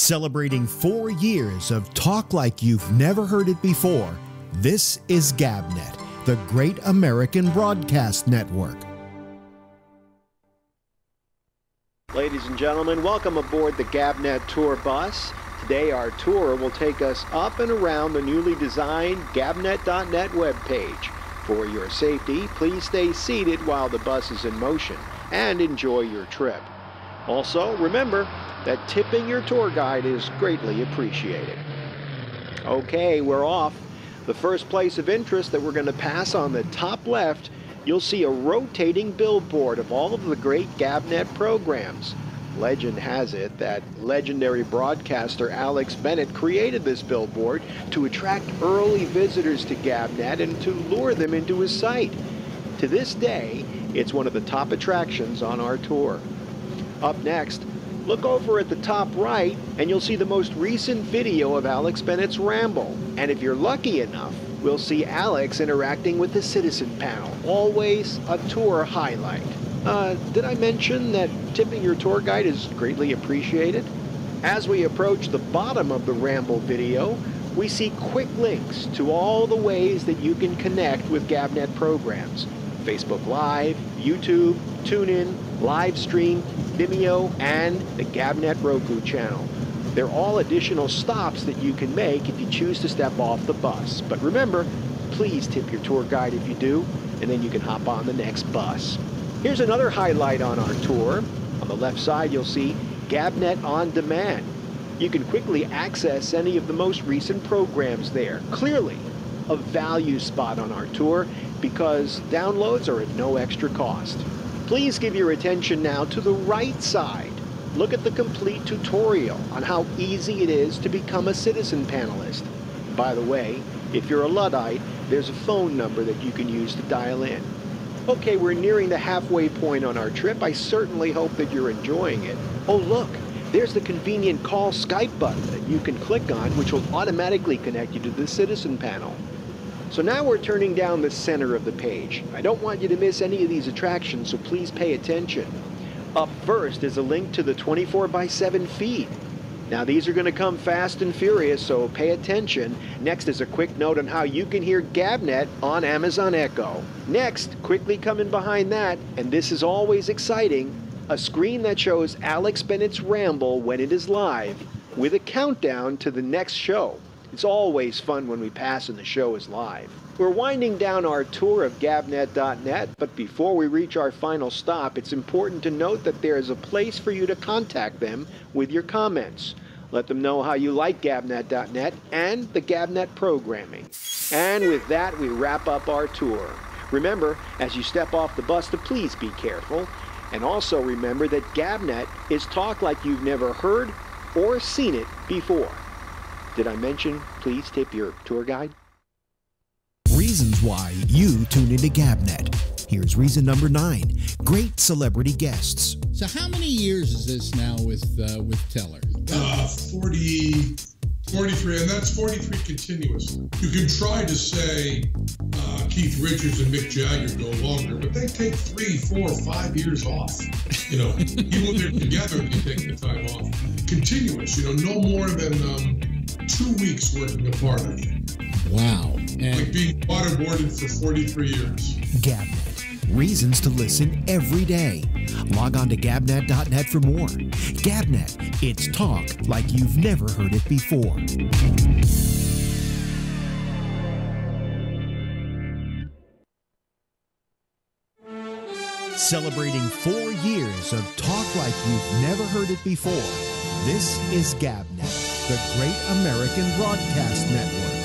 Celebrating 4 years of talk like you've never heard it before, this is GabNet, the Great American Broadcast Network. Ladies and gentlemen, welcome aboard the GabNet Tour bus. Today our tour will take us up and around the newly designed gabnet.net webpage. For your safety, please stay seated while the bus is in motion and enjoy your trip. Also, remember that tipping your tour guide is greatly appreciated. Okay, we're off. The first place of interest that we're going to pass on the top left, you'll see a rotating billboard of all of the great GabNet programs. Legend has it that legendary broadcaster Alex Bennett created this billboard to attract early visitors to GabNet and to lure them into his site. To this day, it's one of the top attractions on our tour. Up next, look over at the top right and you'll see the most recent video of Alex Bennett's Ramble. And if you're lucky enough, we'll see Alex interacting with the citizen panel. Always a tour highlight. Did I mention that tipping your tour guide is greatly appreciated? As we approach the bottom of the Ramble video, we see quick links to all the ways that you can connect with GabNet programs. Facebook Live, YouTube, TuneIn, Livestream, Vimeo, and the GabNet Roku channel. They're all additional stops that you can make if you choose to step off the bus. But remember, please tip your tour guide if you do, and then you can hop on the next bus. Here's another highlight on our tour. On the left side, you'll see GabNet On Demand. You can quickly access any of the most recent programs there. Clearly, a value spot on our tour because downloads are at no extra cost. Please give your attention now to the right side. Look at the complete tutorial on how easy it is to become a citizen panelist. By the way, if you're a Luddite, there's a phone number that you can use to dial in. Okay, we're nearing the halfway point on our trip. I certainly hope that you're enjoying it. Oh look, there's the convenient call Skype button that you can click on, which will automatically connect you to the citizen panel. So now we're turning down the center of the page. I don't want you to miss any of these attractions, so please pay attention. Up first is a link to the 24/7 feed. Now these are going to come fast and furious, so pay attention. Next is a quick note on how you can hear GabNet on Amazon Echo. Next, quickly coming behind that, and this is always exciting, a screen that shows Alex Bennett's Ramble when it is live, with a countdown to the next show. It's always fun when we pass and the show is live. We're winding down our tour of gabnet.net, but before we reach our final stop, it's important to note that there is a place for you to contact them with your comments. Let them know how you like gabnet.net and the GabNet programming. And with that, we wrap up our tour. Remember, as you step off the bus, to please be careful. And also remember that GabNet is talk like you've never heard or seen it before. Did I mention, please tip your tour guide? Reasons why you tune into GabNet. Here's reason number 9, great celebrity guests. So how many years is this now with Teller? 43, and that's 43 continuous. You can try to say Keith Richards and Mick Jagger go longer, but they take 3, 4, 5 years off. You know, even when they're together, they take the time off. Continuous, you know, no more than 2 weeks working apart. Wow. Like being waterboarded for 43 years. GabNet. Reasons to listen every day. Log on to gabnet.net for more. GabNet. It's talk like you've never heard it before. Celebrating 4 years of talk like you've never heard it before. This is GabNet, the Great American Broadcast Network.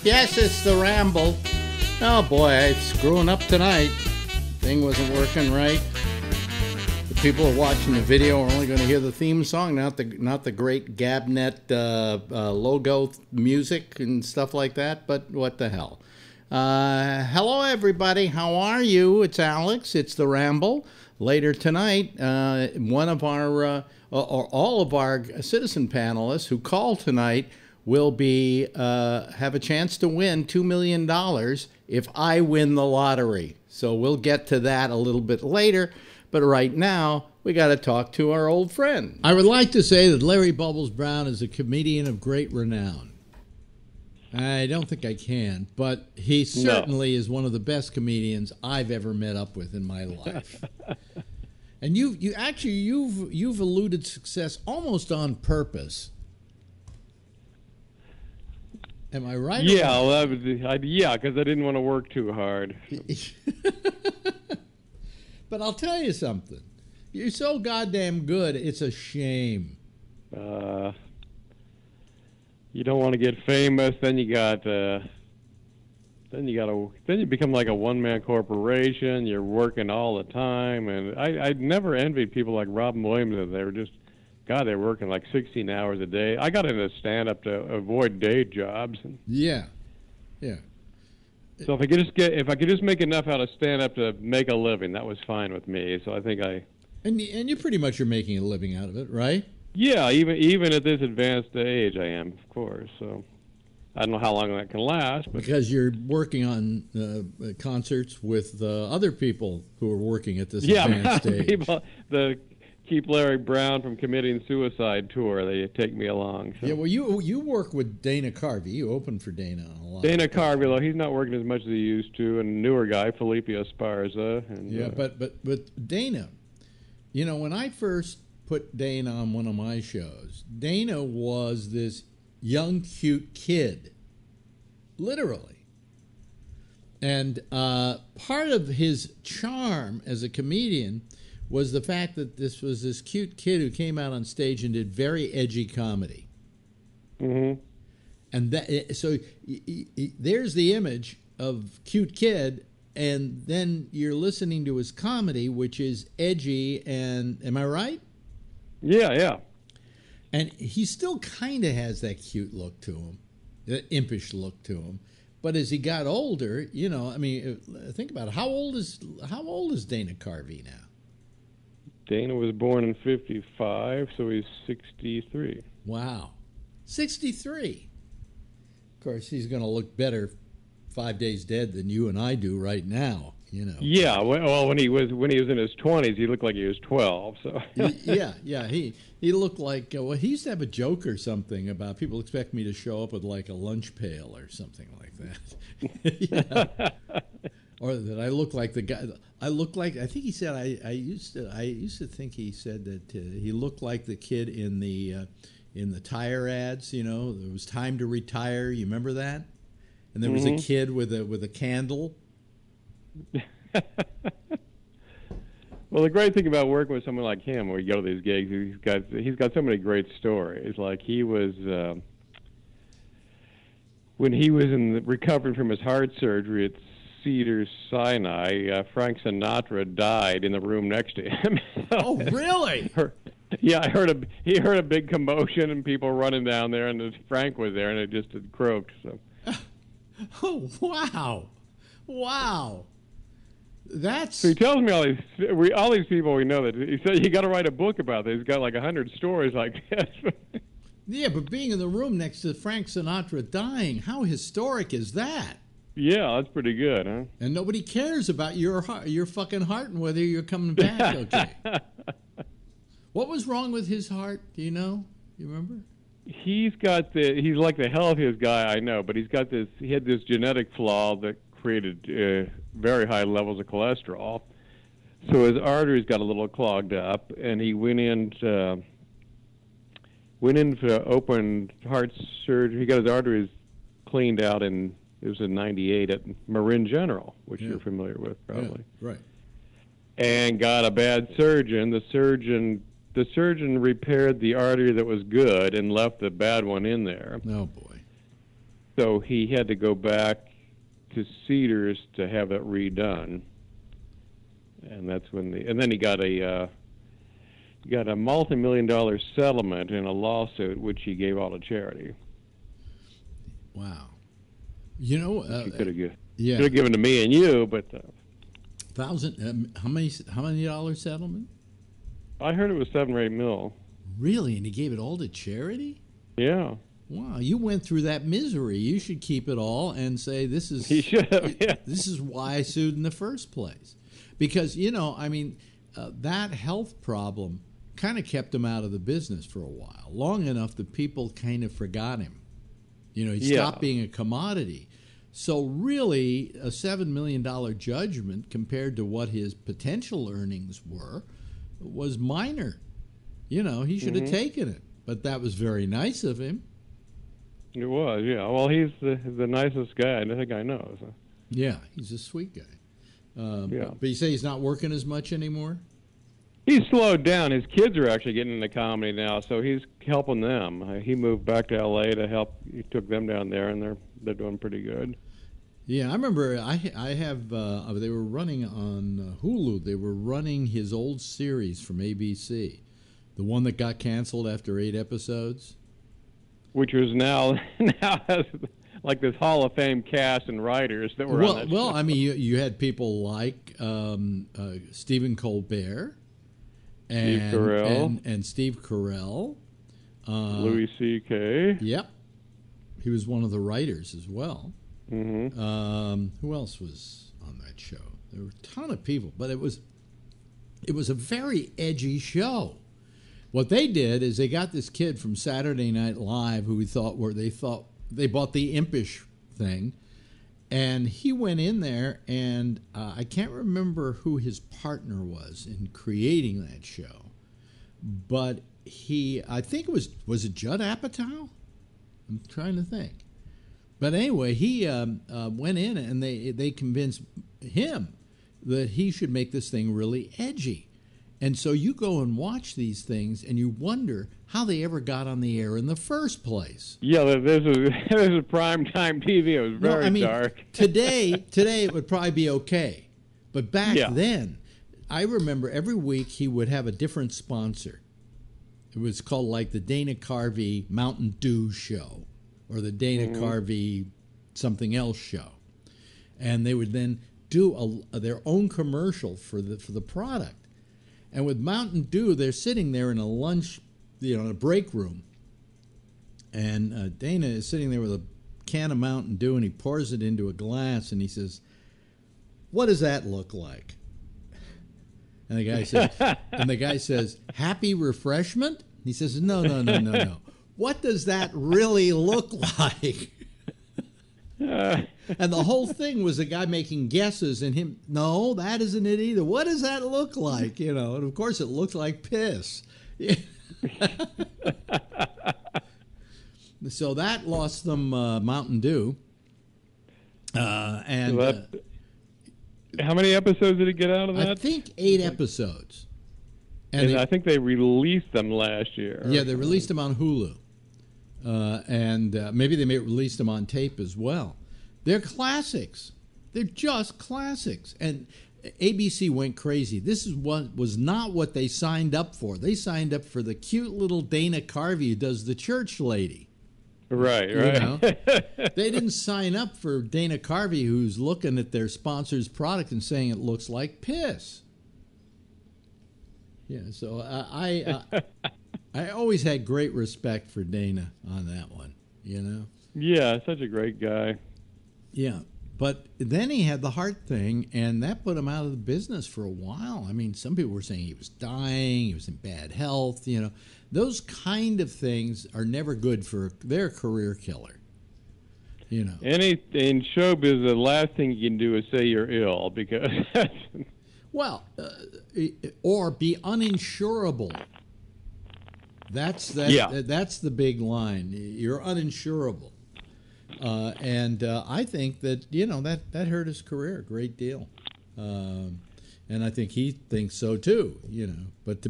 Yes, it's the Ramble. Oh boy, it's screwing up tonight. Thing wasn't working right. The people who are watching the video are only going to hear the theme song, not the great GabNet logo music and stuff like that. But what the hell? Hello, everybody. How are you? It's Alex. It's the Ramble. Later tonight, one of our, or all of our citizen panelists who call tonight will be have a chance to win $2 million if I win the lottery. So we'll get to that a little bit later. But right now, we got to talk to our old friend. I would like to say that Larry Bubbles Brown is a comedian of great renown. I don't think I can, but he certainly is one of the best comedians I've ever met up with in my life. And you've eluded success almost on purpose. Am I right? Yeah, well, because I didn't want to work too hard. But I'll tell you something. You're so goddamn good, it's a shame. You don't want to get famous, then you become like a one-man corporation. You're working all the time, and I never envied people like Robin Williams. They were just, God, they were working like 16 hours a day. I got into stand-up to avoid day jobs. Yeah. So if I could just make enough out of stand-up to make a living, that was fine with me. So I think And you pretty much are making a living out of it, right? Yeah, even at this advanced age, I am, of course. So I don't know how long that can last. But because you're working on concerts with other people who are working at this advanced age. People, the Keep Larry Brown from Committing Suicide tour, they take me along. So. Yeah, well, you work with Dana Carvey. You open for Dana on a lot. Dana Carvey, though, he's not working as much as he used to, and a newer guy, Felipe Esparza. And, yeah, but Dana, you know, when I first put Dana on one of my shows, Dana was this young, cute kid, literally. And part of his charm as a comedian was the fact that this was this cute kid who came out on stage and did very edgy comedy. Mm-hmm. And there's the image of cute kid, and then you're listening to his comedy, which is edgy, and am I right? Yeah. And he still kind of has that cute look to him, that impish look to him. But as he got older, you know, I mean, think about it. How old is Dana Carvey now? Dana was born in 55, so he's 63. Wow. 63. Of course, he's going to look better 5 days dead than you and I do right now, you know. Yeah, well, when he was in his 20s, he looked like he was 12. So yeah, he looked like well, he used to have a joke or something about people expect me to show up with like a lunch pail or something like that. Or that I look like the guy. I look like, I think he said, I used to think he said that he looked like the kid in the tire ads. You know, there was time to retire. You remember that? And there was a kid with a candle. Well, the great thing about working with someone like him, where you go to these gigs, he's got so many great stories. Like he was when he was recovering from his heart surgery at Cedars-Sinai, Frank Sinatra died in the room next to him. Oh, really? Yeah, he heard a big commotion and people running down there, and Frank was there, and it just had croaked. So. Oh, wow! That's. So he tells me all these people we know that he said you got to write a book about this. He's got like 100 stories like this. Yeah, but being in the room next to Frank Sinatra dying, how historic is that? Yeah, that's pretty good, huh? And nobody cares about your fucking heart and whether you're coming back okay. What was wrong with his heart? Do you know? You remember? He's like the healthiest guy I know, but he had this genetic flaw that created very high levels of cholesterol. So his arteries got a little clogged up, and he went into open heart surgery. He got his arteries cleaned out it was in '98 at Marin General, which you're familiar with probably. Yeah, right. And got a bad surgeon. The surgeon repaired the artery that was good and left the bad one in there. Oh boy! So he had to go back to Cedars to have it redone. And that's when then he got a multi-million-dollar settlement in a lawsuit, which he gave all to charity. Wow. You know, Yeah. Should have given to me and you, but How many dollar settlement? I heard it was 7 or 8 mil. Really? And he gave it all to charity? Yeah. Wow, you went through that misery. You should keep it all and say this is He should have. Yeah. this is why I sued in the first place. Because, that health problem kind of kept him out of the business for a while, long enough that people kind of forgot him. He stopped being a commodity. So really, a $7 million judgment compared to what his potential earnings were was minor. He should have taken it. But that was very nice of him. It was, yeah. Well, he's the nicest guy I think I know. So. Yeah, he's a sweet guy. Yeah. But you say he's not working as much anymore? He's slowed down. His kids are actually getting into comedy now, so he's helping them. He moved back to L.A. to help. He took them down there, and they're doing pretty good. Yeah, I remember I have they were running on Hulu. They were running his old series from ABC, the one that got canceled after 8 episodes. Which was now has like this Hall of Fame cast and writers that were on that show. I mean, you had people like Stephen Colbert and Steve Carell. and Steve Carell. Louis C.K. Yep. He was one of the writers as well. Mm-hmm. Who else was on that show? There were a ton of people, but it was a very edgy show. What they did is they got this kid from Saturday Night Live who they bought the impish thing, and he went in there, and I can't remember who his partner was in creating that show, but I think it was it Judd Apatow? I'm trying to think. But anyway, he went in and they convinced him that he should make this thing really edgy. And so you go and watch these things and you wonder how they ever got on the air in the first place. Yeah, this is prime time TV. It was very dark. Today it would probably be okay. But back then, I remember every week he would have a different sponsor. It was called like the Dana Carvey Mountain Dew show or the Dana Carvey something else show. And they would then do their own commercial for the product. And with Mountain Dew, they're sitting there in a lunch, in a break room. And Dana is sitting there with a can of Mountain Dew, and he pours it into a glass, and he says, "What does that look like?" And the guy says, "Happy refreshment?" He says, No. What does that really look like? And the whole thing was a guy making guesses and him, no, that isn't it either. What does that look like? And of course it looked like piss. So that lost them Mountain Dew. How many episodes did it get out of that? I think 8 episodes. And I think they released them last year. Yeah, they released them on Hulu. And maybe they may release them on tape as well. They're classics. They're just classics. And ABC went crazy. This is what was not what they signed up for. They signed up for the cute little Dana Carvey who does the church lady. Right. They didn't sign up for Dana Carvey who's looking at their sponsor's product and saying it looks like piss. Yeah, so I always had great respect for Dana on that one, Yeah, such a great guy. Yeah, but then he had the heart thing, and that put him out of the business for a while. I mean, some people were saying he was dying, he was in bad health, Those kind of things are never good they're a career killer, In showbiz, the last thing you can do is say you're ill because... Well, or be uninsurable. That's the big line. You're uninsurable. And I think that, that hurt his career a great deal. And I think he thinks so too, But to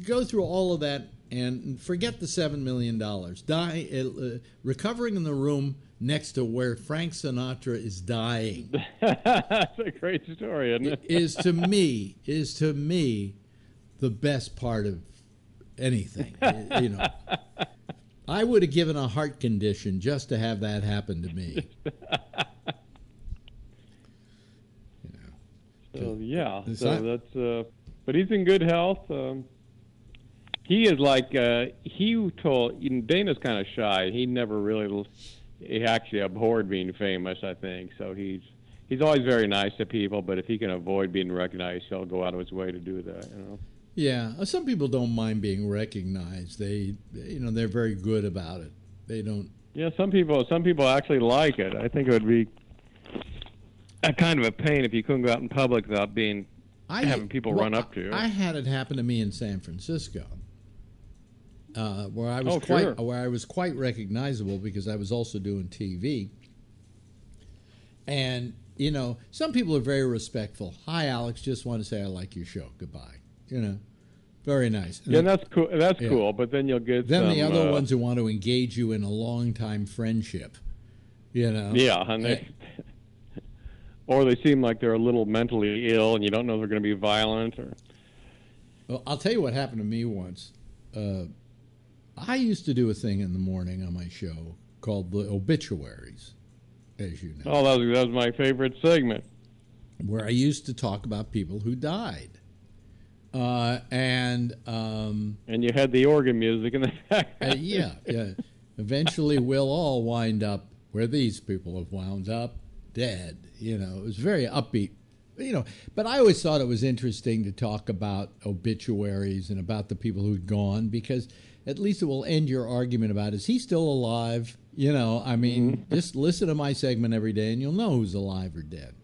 go through all of that and forget the $7 million, recovering in the room next to where Frank Sinatra is dying. That's a great story, isn't it? is to me the best part of anything. I would have given a heart condition just to have that happen to me. Yeah, It's so not- that's. But he's in good health. He is like Dana's kind of shy. He never really. He actually abhorred being famous, I think. So he's always very nice to people. But if he can avoid being recognized, he'll go out of his way to do that. You know. Yeah, some people don't mind being recognized. They're very good about it. They don't. Yeah, some people actually like it. I think it would be a kind of a pain if you couldn't go out in public without having people run up to you. I had it happen to me in San Francisco, where I was where I was quite recognizable because I was also doing TV. And some people are very respectful. Hi, Alex. Just want to say I like your show. Goodbye. Very nice. Yeah, that's cool. That's cool. But then you'll get the other ones who want to engage you in a long time friendship. Yeah, and or they seem like they're a little mentally ill, and you don't know if they're going to be violent. Well, I'll tell you what happened to me once. I used to do a thing in the morning on my show called the obituaries, as you know. Oh, that was my favorite segment. Where I used to talk about people who died. And you had the organ music in the background. Yeah. Eventually, we'll all wind up where these people have wound up, dead. It was very upbeat. But I always thought it was interesting to talk about obituaries and about the people who'd gone because at least it will end your argument about is he still alive? Just listen to my segment every day and you'll know who's alive or dead.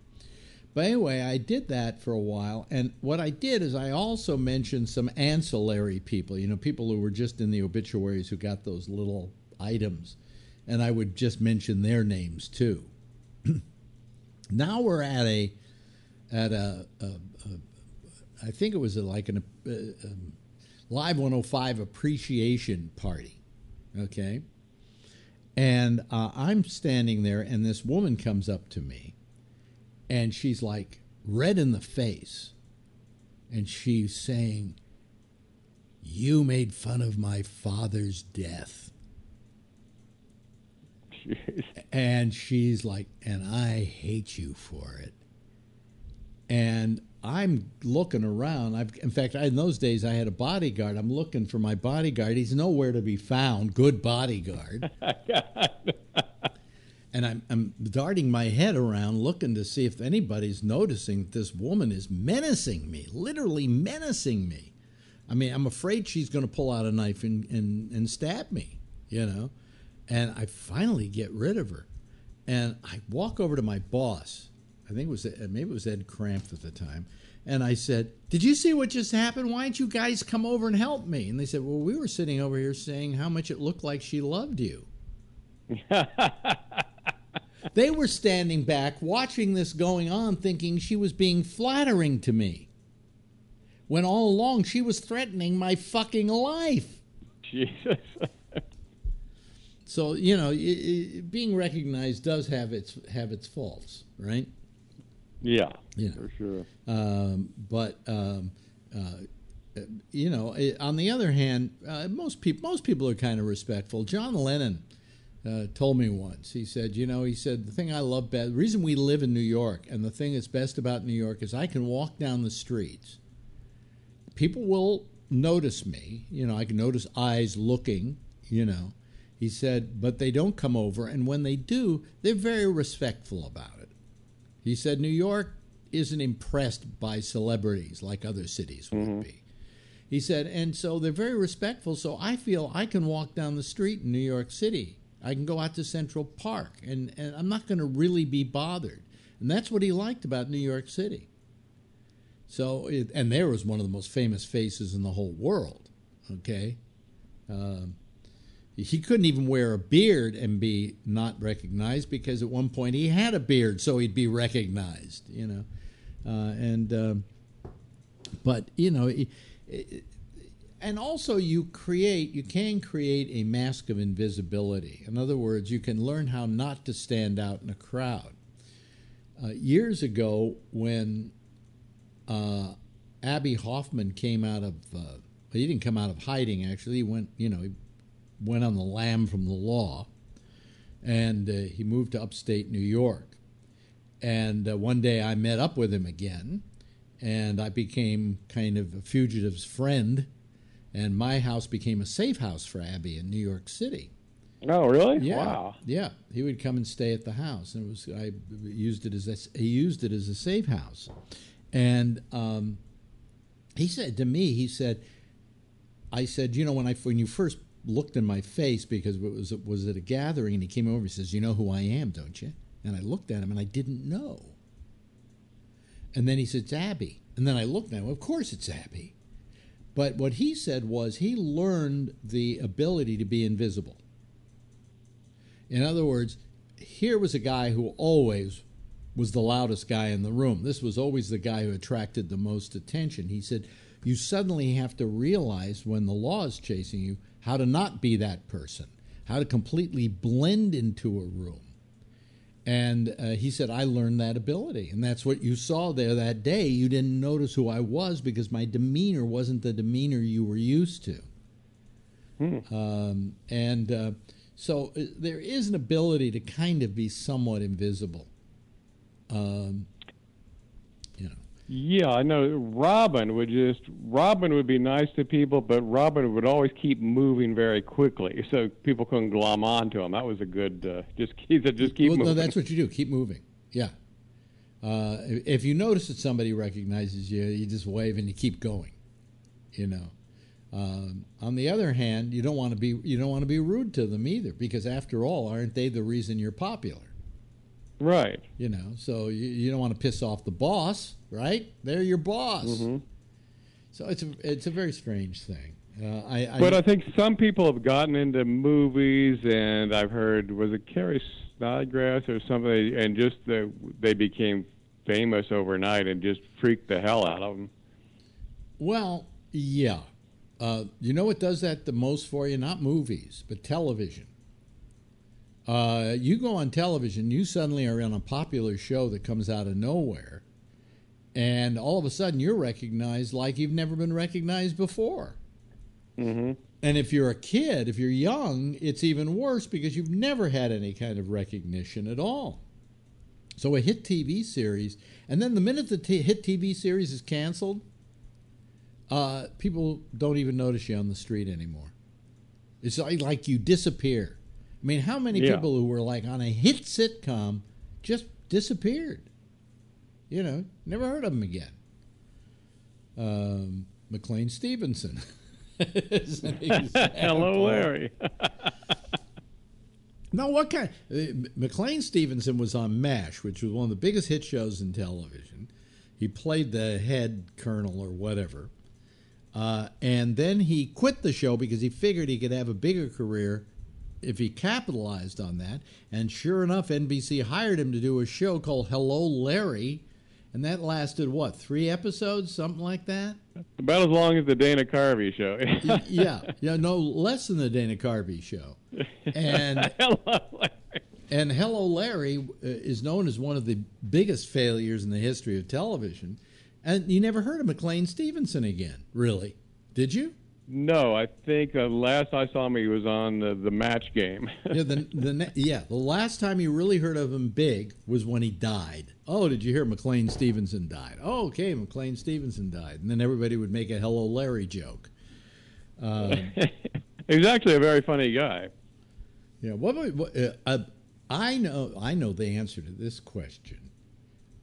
But anyway, I did that for a while, and what I did is I also mentioned some ancillary people, people who were just in the obituaries who got those little items, and I would just mention their names too. Now we're at a I think it was like a Live 105 appreciation party, okay? And I'm standing there, and this woman comes up to me. And she's like red in the face. And she's saying, "You made fun of my father's death." Jeez. And she's like, "And I hate you for it." And I'm looking around. In fact, in those days, I had a bodyguard. I'm looking for my bodyguard. He's nowhere to be found. Good bodyguard. And I'm darting my head around looking to see if anybody's noticing that this woman is menacing me, literally menacing me. I'm afraid she's going to pull out a knife and stab me, And I finally get rid of her. And I walk over to my boss. I think maybe it was Ed Crampf at the time. And I said, "Did you see what just happened? Why didn't you guys come over and help me?" And they said, "Well, we were sitting over here saying how much it looked like she loved you." They were standing back watching this going on thinking she was being flattering to me. When all along she was threatening my fucking life. Jesus. So, being recognized does have its faults, right? Yeah, for sure. But on the other hand, most people are kind of respectful. John Lennon told me once. He said, the thing I love best, the reason we live in New York, and the thing that's best about New York is I can walk down the streets. People will notice me. I can notice eyes looking. He said, but they don't come over, and when they do, they're very respectful about it. He said New York isn't impressed by celebrities like other cities would be. He said, and so they're very respectful, so I feel I can walk down the street in New York City. I can go out to Central Park, and I'm not going to really be bothered. And that's what he liked about New York City. So, and there was one of the most famous faces in the whole world, okay? He couldn't even wear a beard and be not recognized because at one point he had a beard, so he'd be recognized, but, and also you can create a mask of invisibility. In other words, you can learn how not to stand out in a crowd. Years ago, when Abbie Hoffman came out of, he didn't come out of hiding, actually. He went, he went on the lam from the law, and he moved to upstate New York. And one day I met up with him again, and I became kind of a fugitive's friend, and my house became a safe house for Abby in New York City. Oh, really? Yeah, Wow. yeah. He would come and stay at the house, and he used it as a safe house. And he said to me, I said, when you first looked in my face, because it was at a gathering, and he came over, he says, "You know who I am, don't you?" And I looked at him, and I didn't know. And then he said, "It's Abby." And then I looked at him, of course it's Abby. But what he said was he learned the ability to be invisible. In other words, here was a guy who always was the loudest guy in the room. This was always the guy who attracted the most attention. He said, you suddenly have to realize when the law is chasing you how to not be that person, how to completely blend into a room. And he said, I learned that ability. And that's what you saw there that day. You didn't notice who I was because my demeanor wasn't the demeanor you were used to. So there is an ability to kind of be somewhat invisible. Yeah, I know. Robin would be nice to people, but Robin would always keep moving very quickly, so people couldn't glom onto him. That was a good. Keep moving. No, that's what you do. Keep moving. Yeah. If you notice that somebody recognizes you, you just wave and you keep going. On the other hand, you don't want to be rude to them either, because after all, aren't they the reason you're popular? Right. So you don't want to piss off the boss, right? They're your boss. Mm-hmm. So it's a very strange thing. But I think some people have gotten into movies, and I've heard, was it Carrie Snodgrass or somebody, and just they became famous overnight and just freaked the hell out of them. Well, yeah. You know what does that the most for you? Not movies, but television. You go on television, you suddenly are on a popular show that comes out of nowhere, and all of a sudden you're recognized like you've never been recognized before. Mm-hmm. And if you're a kid, if you're young, it's even worse because you've never had any kind of recognition at all. So a hit TV series, and then the minute the hit TV series is canceled, people don't even notice you on the street anymore. It's like you disappear. I mean, how many people who were like on a hit sitcom just disappeared? Never heard of them again. McLean Stevenson. Hello, Larry. No, what kind? McLean Stevenson was on MASH, which was one of the biggest hit shows in television. He played the head colonel or whatever. And then he quit the show because he figured he could have a bigger career if he capitalized on that. And sure enough, NBC hired him to do a show called Hello, Larry. And that lasted, 3 episodes, something like that? About as long as the Dana Carvey show. Yeah, no, less than the Dana Carvey show. And Hello, Larry is known as one of the biggest failures in the history of television. And you never heard of McLean Stevenson again, really, did you? No, I think last I saw him, he was on the Match Game. The last time you really heard of him big was when he died. Oh, did you hear McLean Stevenson died? Oh, okay, McLean Stevenson died. And then everybody would make a Hello Larry joke. He's actually a very funny guy. Yeah, I know the answer to this question.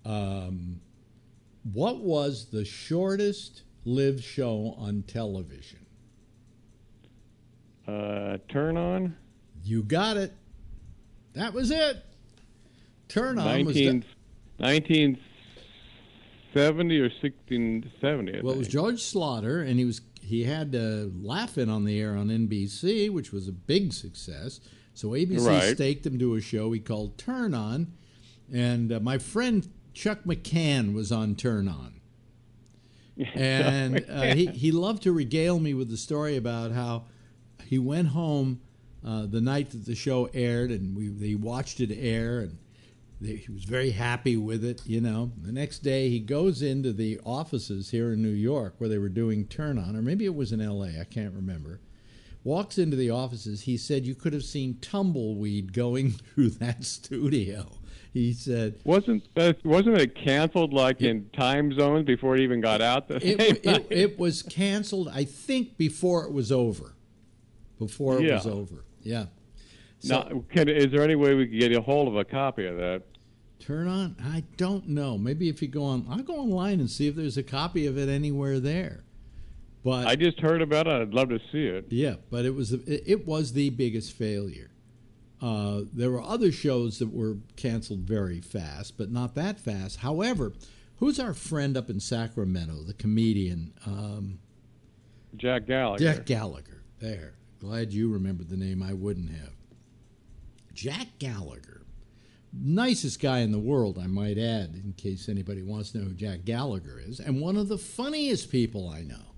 What was the shortest lived show on television? Turn On? You got it. That was it. Turn On was 1970 or 1670. Well, it was George Slaughter, and he had Laugh-In on the air on NBC, which was a big success. So ABC staked him to a show he called Turn On, and my friend Chuck McCann was on Turn On. And he loved to regale me with the story about how he went home the night that the show aired, and they watched it air, and he was very happy with it, The next day he goes into the offices here in New York where they were doing Turn On, or maybe it was in L.A., I can't remember. Walks into the offices, he said you could have seen tumbleweed going through that studio. He said, wasn't it canceled in time zones before it even got out? It was canceled, I think, before it was over. Before it was over, yeah. So, now, is there any way we could get a hold of a copy of that? Turn on? I don't know. Maybe if you go on, I'll go online and see if there's a copy of it anywhere there. But I just heard about it. I'd love to see it. Yeah, but it was the biggest failure. There were other shows that were canceled very fast, but not that fast. However, who's our friend up in Sacramento, the comedian? Jack Gallagher. Jack Gallagher. There. Glad you remembered the name. I wouldn't have. Jack Gallagher. Nicest guy in the world, I might add, in case anybody wants to know who Jack Gallagher is, and one of the funniest people I know.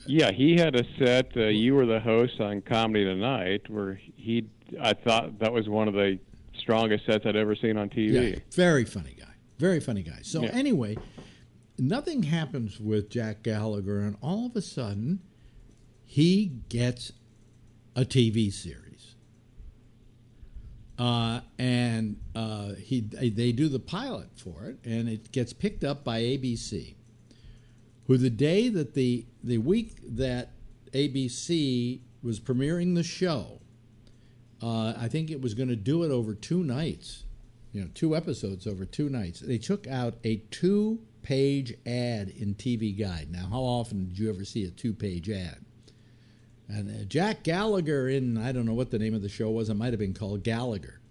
Yeah, he had a set. You were the host on Comedy Tonight, where I thought that was one of the strongest sets I'd ever seen on TV. Yeah, very funny guy. Very funny guy. So anyway, nothing happens with Jack Gallagher, and all of a sudden, he gets a TV series. They do the pilot for it, and it gets picked up by ABC, who the day that the week that ABC was premiering the show, I think it was going to do it over 2 nights, 2 episodes over 2 nights. They took out a 2-page ad in TV Guide. Now, how often did you ever see a 2-page ad? And Jack Gallagher I don't know what the name of the show was. It might have been called Gallagher.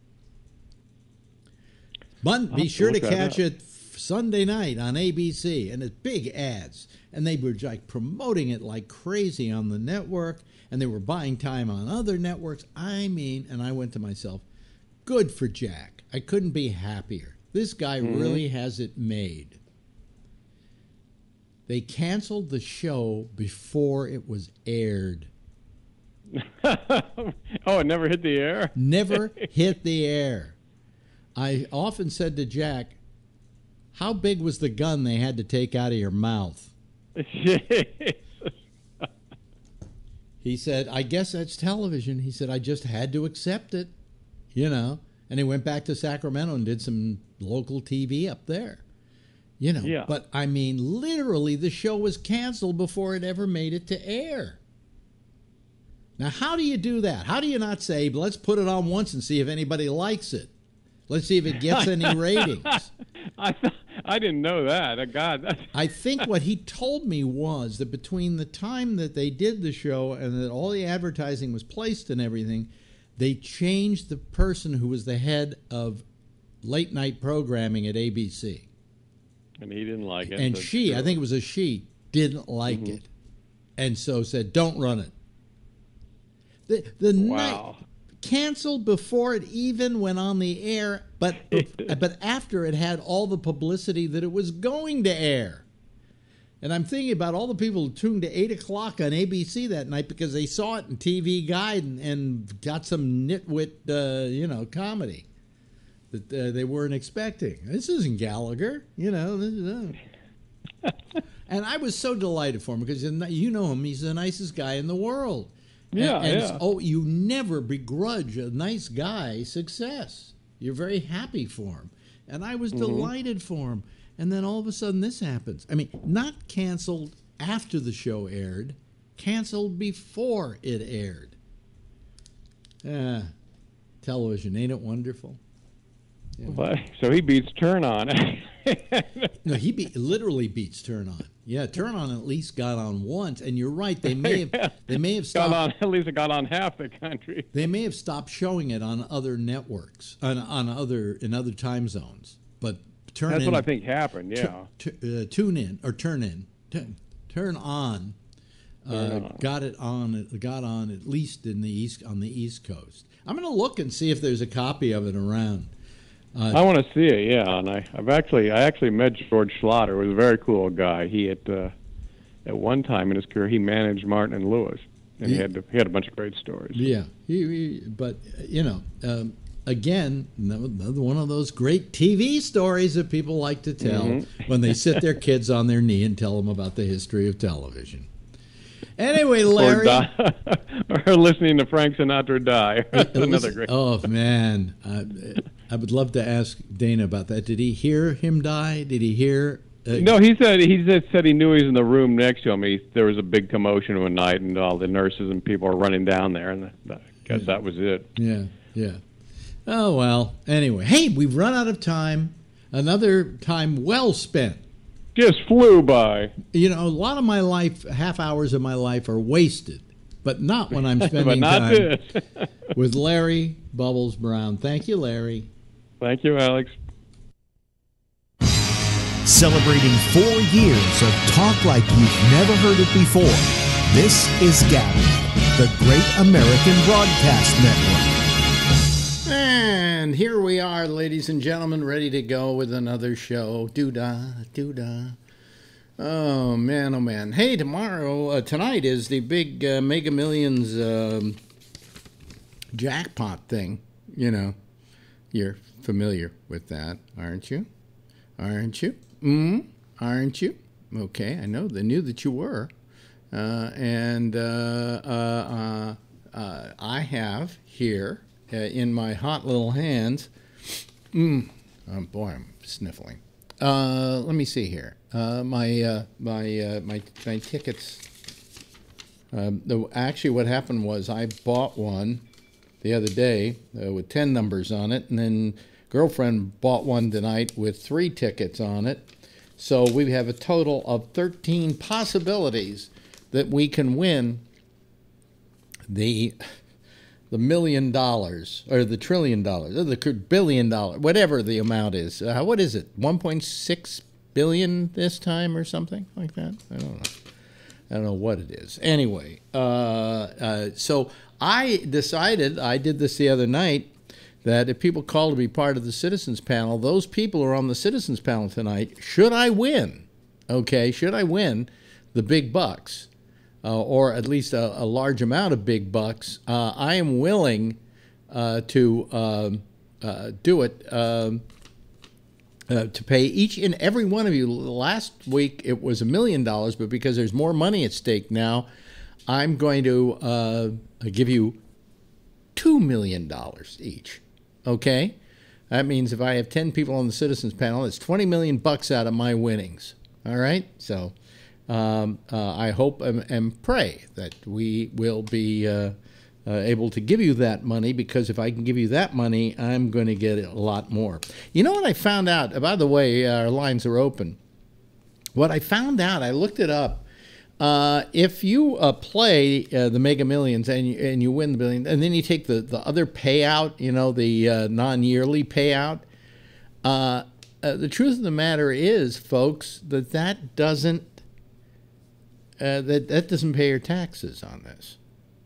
But be sure to catch it Sunday night on ABC. And it's big ads. And they were promoting it like crazy on the network. And they were buying time on other networks. And I went to myself, good for Jack. I couldn't be happier. This guy really has it made. They canceled the show before it was aired. Oh, it never hit the air? Never hit the air. I often said to Jack, how big was the gun they had to take out of your mouth? He said, I guess that's television. He said, I just had to accept it, And he went back to Sacramento and did some local TV up there. Yeah. But literally the show was canceled before it ever made it to air. Now, how do you do that? How do you not say, let's put it on once and see if anybody likes it? Let's see if it gets any ratings. I didn't know that. God. I think what he told me was that between the time that they did the show and that all the advertising was placed and everything, they changed the person who was the head of late night programming at ABC. And he didn't like it. And I think it was a she, didn't like it. And so said, don't run it. The night canceled before it even went on the air, but after it had all the publicity that it was going to air. And I'm thinking about all the people who tuned to 8 o'clock on ABC that night because they saw it in TV Guide and got some nitwit, comedy that they weren't expecting. This isn't Gallagher, And I was so delighted for him because you know him. He's the nicest guy in the world. Yeah. You never begrudge a nice guy success. You're very happy for him. And I was delighted for him. And then all of a sudden this happens. Not canceled after the show aired, canceled before it aired. Television, ain't it wonderful? Yeah. So he beats Turn On. No, he literally beats Turn On. Yeah, Turn On at least got on once, and you're right. They may have stopped. At least it got on half the country. They may have stopped showing it on other networks, in other time zones. But That's what I think happened. Yeah. Turn On. Got on at least on the East Coast. I'm going to look and see if there's a copy of it around. I want to see it, yeah. And I actually met George Schlatter. He was a very cool guy. He at one time in his career he managed Martin and Lewis, and he had a bunch of great stories. Yeah, again, another one of those great TV stories that people like to tell when they sit their kids on their knee and tell them about the history of television. Anyway, Larry, or listening to Frank Sinatra die. That's another great. Oh man. I would love to ask Dana about that. Did he hear him die? Did he hear? No, he said he knew he was in the room next to him. There was a big commotion one night, and all the nurses and people were running down there, and I guess that was it. Yeah, yeah. Oh, well, anyway. Hey, we've run out of time. Another time well spent. Just flew by. You know, a lot of my life, half hours of my life are wasted, but not when I'm spending but not time this. with Larry Bubbles Brown. Thank you, Larry. Thank you, Alex. Celebrating 4 years of talk like you've never heard it before. This is GABNET, the Great American Broadcast Network. And here we are, ladies and gentlemen, ready to go with another show. Doo-dah, doo-dah. Oh, man, oh, man. Hey, tonight is the big Mega Millions jackpot thing. You know, you're familiar with that, aren't you? Aren't you? Aren't you? Okay, I know. They knew that you were. I have here in my hot little hands. Oh boy, I'm sniffling. Let me see here. My tickets. Actually, what happened was I bought one the other day with 10 numbers on it, and then girlfriend bought one tonight with 3 tickets on it. So we have a total of 13 possibilities that we can win the $1 million or the $1 trillion or the $1 billion, whatever the amount is. What is it? 1.6 billion this time or something like that? I don't know what it is. Anyway, so I decided, I did this the other night, that if people call to be part of the Citizens Panel, those people are on the Citizens Panel tonight. Should I win, should I win the big bucks, or at least a large amount of big bucks, I am willing to do it, to pay each and every one of you. Last week it was $1 million, but because there's more money at stake now, I'm going to give you $2 million each. Okay? That means if I have 10 people on the Citizens Panel, it's $20 million out of my winnings. All right? So I hope and pray that we will be able to give you that money, because if I can give you that money, I'm going to get a lot more. You know what I found out? By the way, our lines are open. What I found out, I looked it up. If you play the Mega Millions and you win the billion, and then you take the other payout, you know, the non-yearly payout, the truth of the matter is, folks, that doesn't pay your taxes on this.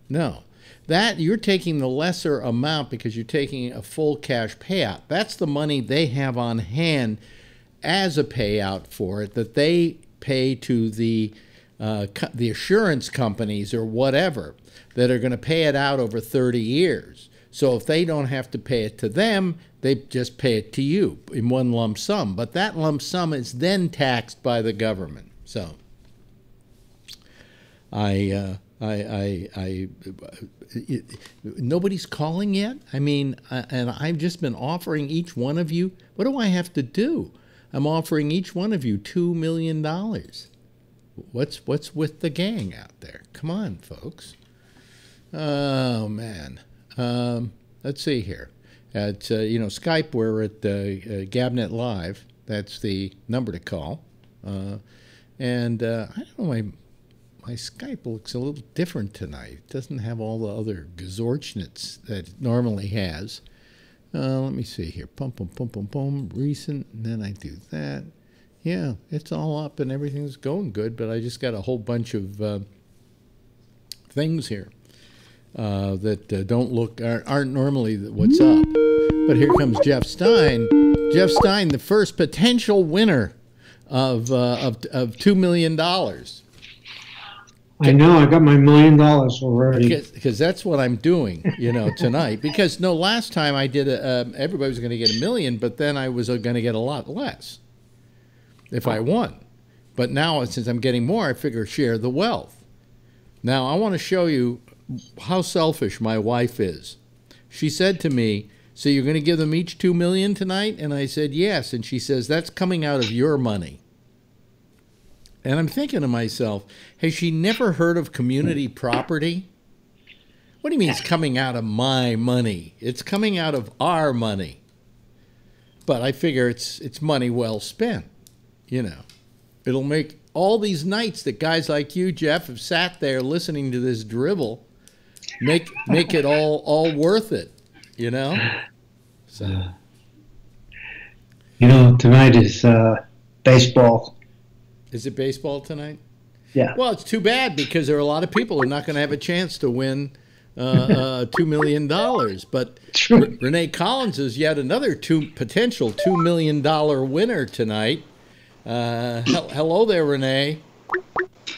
No, that you're taking the lesser amount because you're taking a full cash payout. That's the money they have on hand as a payout for it that they pay to the assurance companies or whatever that are going to pay it out over 30 years. So if they don't have to pay it to them, they just pay it to you in one lump sum. But that lump sum is then taxed by the government. So nobody's calling yet. I mean, and I've just been offering each one of you. What do I have to do? I'm offering each one of you $2 million. What's with the gang out there? Come on, folks. Oh, man. Let's see here. At Skype, we're at GABNET Live. That's the number to call. I don't know, my Skype looks a little different tonight. It doesn't have all the other Gazorchnits that it normally has. Let me see here. Recent, and then I do that. Yeah, it's all up and everything's going good, but I just got a whole bunch of things here that aren't normally what's up. But here comes Jeff Stein. Jeff Stein, the first potential winner of $2 million. I know, I got my $1 million already. Because that's what I'm doing, tonight. Because last time I did everybody was going to get $1 million, but then I was going to get a lot less if I won. But now, since I'm getting more, I figure share the wealth. Now, I want to show you how selfish my wife is. She said to me, so you're going to give them each $2 million tonight? And I said, yes. And she says, that's coming out of your money. And I'm thinking to myself, has she never heard of community property? What do you mean it's coming out of my money? It's coming out of our money. But I figure it's money well spent, you know. It'll make all these nights that guys like you, Jeff, have sat there listening to this dribble, make it all worth it, you know? So. You know, tonight is baseball. Is it baseball tonight? Yeah. Well, it's too bad because there are a lot of people who are not going to have a chance to win $2 million. But Renee Collins is yet another potential $2 million winner tonight. Hello there, Renee.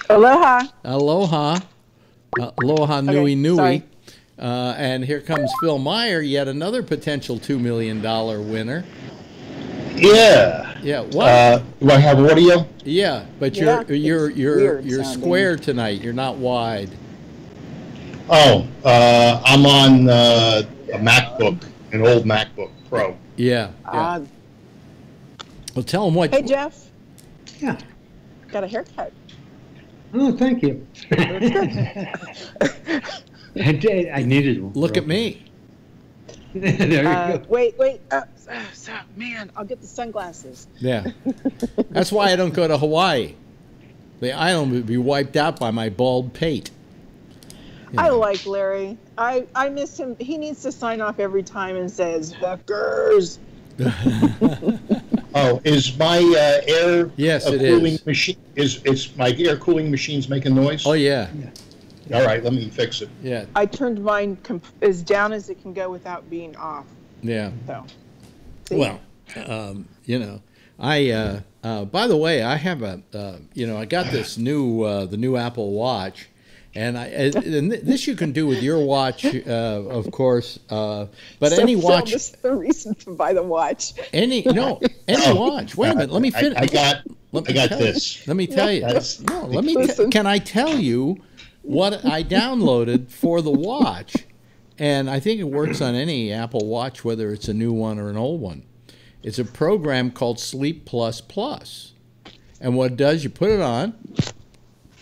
Aloha. Aloha. Aloha nui nui. Sorry. And here comes Phil Meyer, yet another potential $2 million winner. Yeah. Yeah. What? Do I have audio? Yeah, but Yeah, you're square tonight. You're not wide. Oh, I'm on a MacBook, an old MacBook Pro. Yeah. Well, tell them what. Hey, Jeff. Yeah. Got a haircut. Oh, thank you. I needed one. Look at me. There you go. Wait. Man, I'll get the sunglasses. Yeah. That's why I don't go to Hawaii. The island would be wiped out by my bald pate. You I know. like Larry. I miss him. He needs to sign off every time and says, hookers. Oh, is my air Yes, it cooling is. machine? Is my air cooling machine's making noise? Oh, yeah. All right, let me fix it. Yeah. I turned mine as down as it can go without being off. Yeah. So, see? Well, you know, I by the way, I have I got this the new Apple Watch, and and this you can do with your watch, of course. But so any watch, this is the reason to buy the watch. any watch. Wait a minute, let me finish. I got tell this. Let me tell you. That's- No, let me. Listen. Can I tell you what I downloaded for the watch? And I think it works on any Apple Watch, whether it's a new one or an old one. It's a program called Sleep Plus Plus. And what it does, you put it on,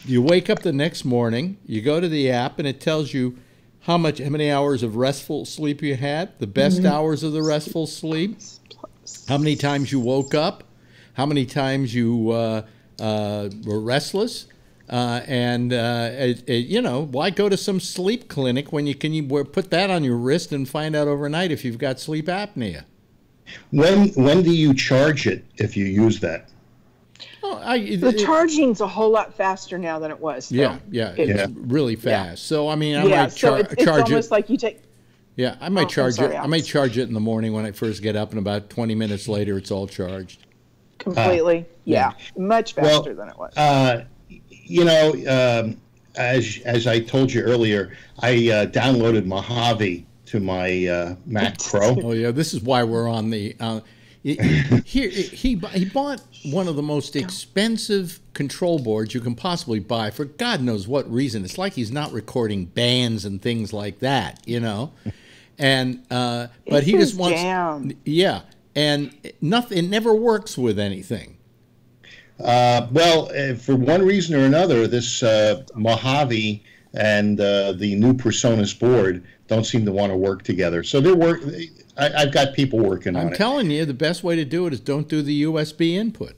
you wake up the next morning, you go to the app, and it tells you how many hours of restful sleep you had, the best hours of the restful sleep, how many times you woke up, how many times you were restless. Why go to some sleep clinic when you can put that on your wrist and find out overnight if you've got sleep apnea? When do you charge it if you use that? Oh, The charging's a whole lot faster now than it was. Yeah, it's really fast. Yeah. So I mean, I Yeah, might so it's charge almost it. like you take. Yeah, I might I'm charge sorry, it. I Alex. might charge it in the morning when I first get up, and about 20 minutes later, it's all charged. Completely. Much faster than it was. As I told you earlier, I downloaded Mojave to my Mac Pro. Oh yeah, this is why we're on the. He bought one of the most expensive control boards you can possibly buy for God knows what reason. It's like he's not recording bands and things like that, you know. And but he just wants. Yeah, and nothing. It never works with anything. For one reason or another, this Mojave and the new Personas board don't seem to want to work together. So I've got people working on it. I'm telling you, the best way to do it is don't do the USB input.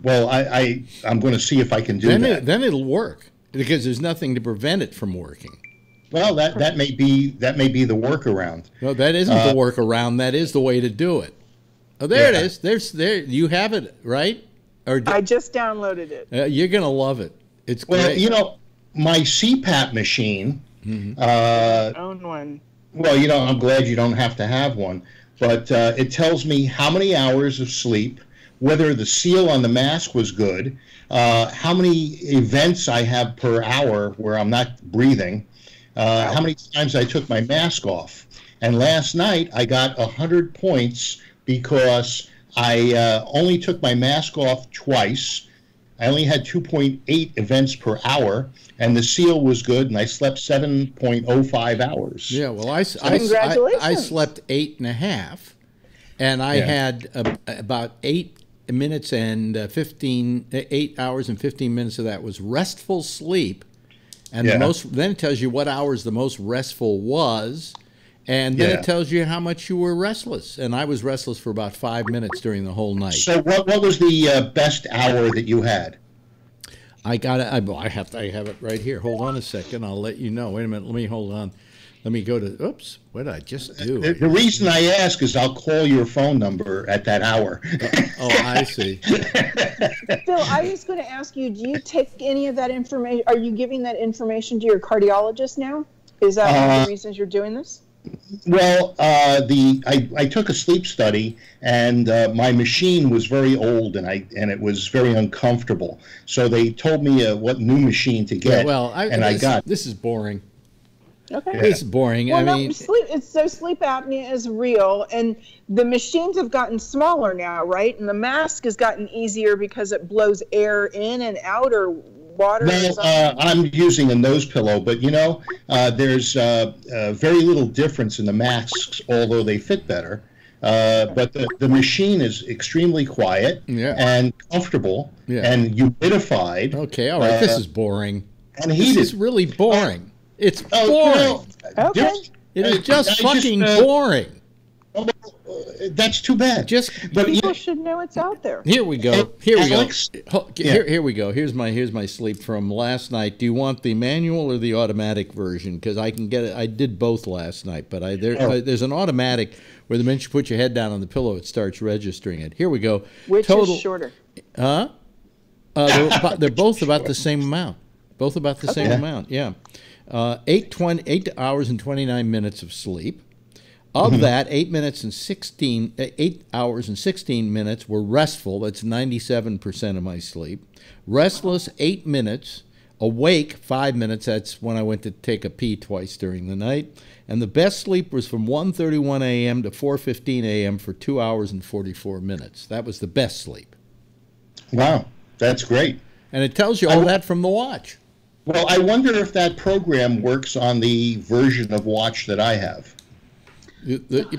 Well, I'm going to see if I can do that. Then it'll work because there's nothing to prevent it from working. Well, that may be the workaround. No, that isn't the workaround. That is the way to do it. Oh, there it is. There. You have it, right? Or I just downloaded it. You're gonna love it. It's great. Well, you know, my CPAP machine. Own one. Well, you know, I'm glad you don't have to have one, but it tells me how many hours of sleep, whether the seal on the mask was good, how many events I have per hour where I'm not breathing, how many times I took my mask off. And last night I got 100 points because I only took my mask off twice. I only had 2.8 events per hour, and the seal was good, and I slept 7.05 hours. Yeah, well, I slept 8.5, and I had about 8 minutes and 8 hours and 15 minutes of that was restful sleep, and then it tells you what hours the most restful was, and then it tells you how much you were restless, and I was restless for about 5 minutes during the whole night. So what was the best hour that you had? I have it right here. Hold on a second. I'll let you know. Wait a minute. Let me hold on. Let me go to. Oops. What did I just do? The reason I ask is I'll call your phone number at that hour. Oh, I see. Phil, I was going to ask you, do you take any of that information? Are you giving that information to your cardiologist now? Is that one of the reasons you're doing this? Well, I took a sleep study, and my machine was very old, and it was very uncomfortable. So they told me what new machine to get. I got. This is boring. Okay. It's boring. Well, sleep apnea is real, and the machines have gotten smaller now, right? And the mask has gotten easier because it blows air in and out, or water. No, I'm using a nose pillow, but there's very little difference in the masks, although they fit better. But the machine is extremely quiet and comfortable and humidified. Okay, all right. This is boring. And heated. This is really boring. It's boring. Okay. It is just fucking boring. That's too bad. People should know it's out there. Here we go. Here we go. Here we go. Here's my sleep from last night. Do you want the manual or the automatic version? Because I can get it. I did both last night, but there's an automatic where the minute you put your head down on the pillow, it starts registering it. Here we go. Which is shorter? Huh? They're both about the same amount. Both about the same amount. Yeah. 8 hours and 29 minutes of sleep. Of that, 8 hours and 16 minutes were restful. That's 97% of my sleep. Restless, 8 minutes. Awake, 5 minutes. That's when I went to take a pee twice during the night. And the best sleep was from 1:31 a.m. to 4:15 a.m. for 2 hours and 44 minutes. That was the best sleep. Wow, that's great. And it tells you all that from the watch. Well, I wonder if that program works on the version of watch that I have.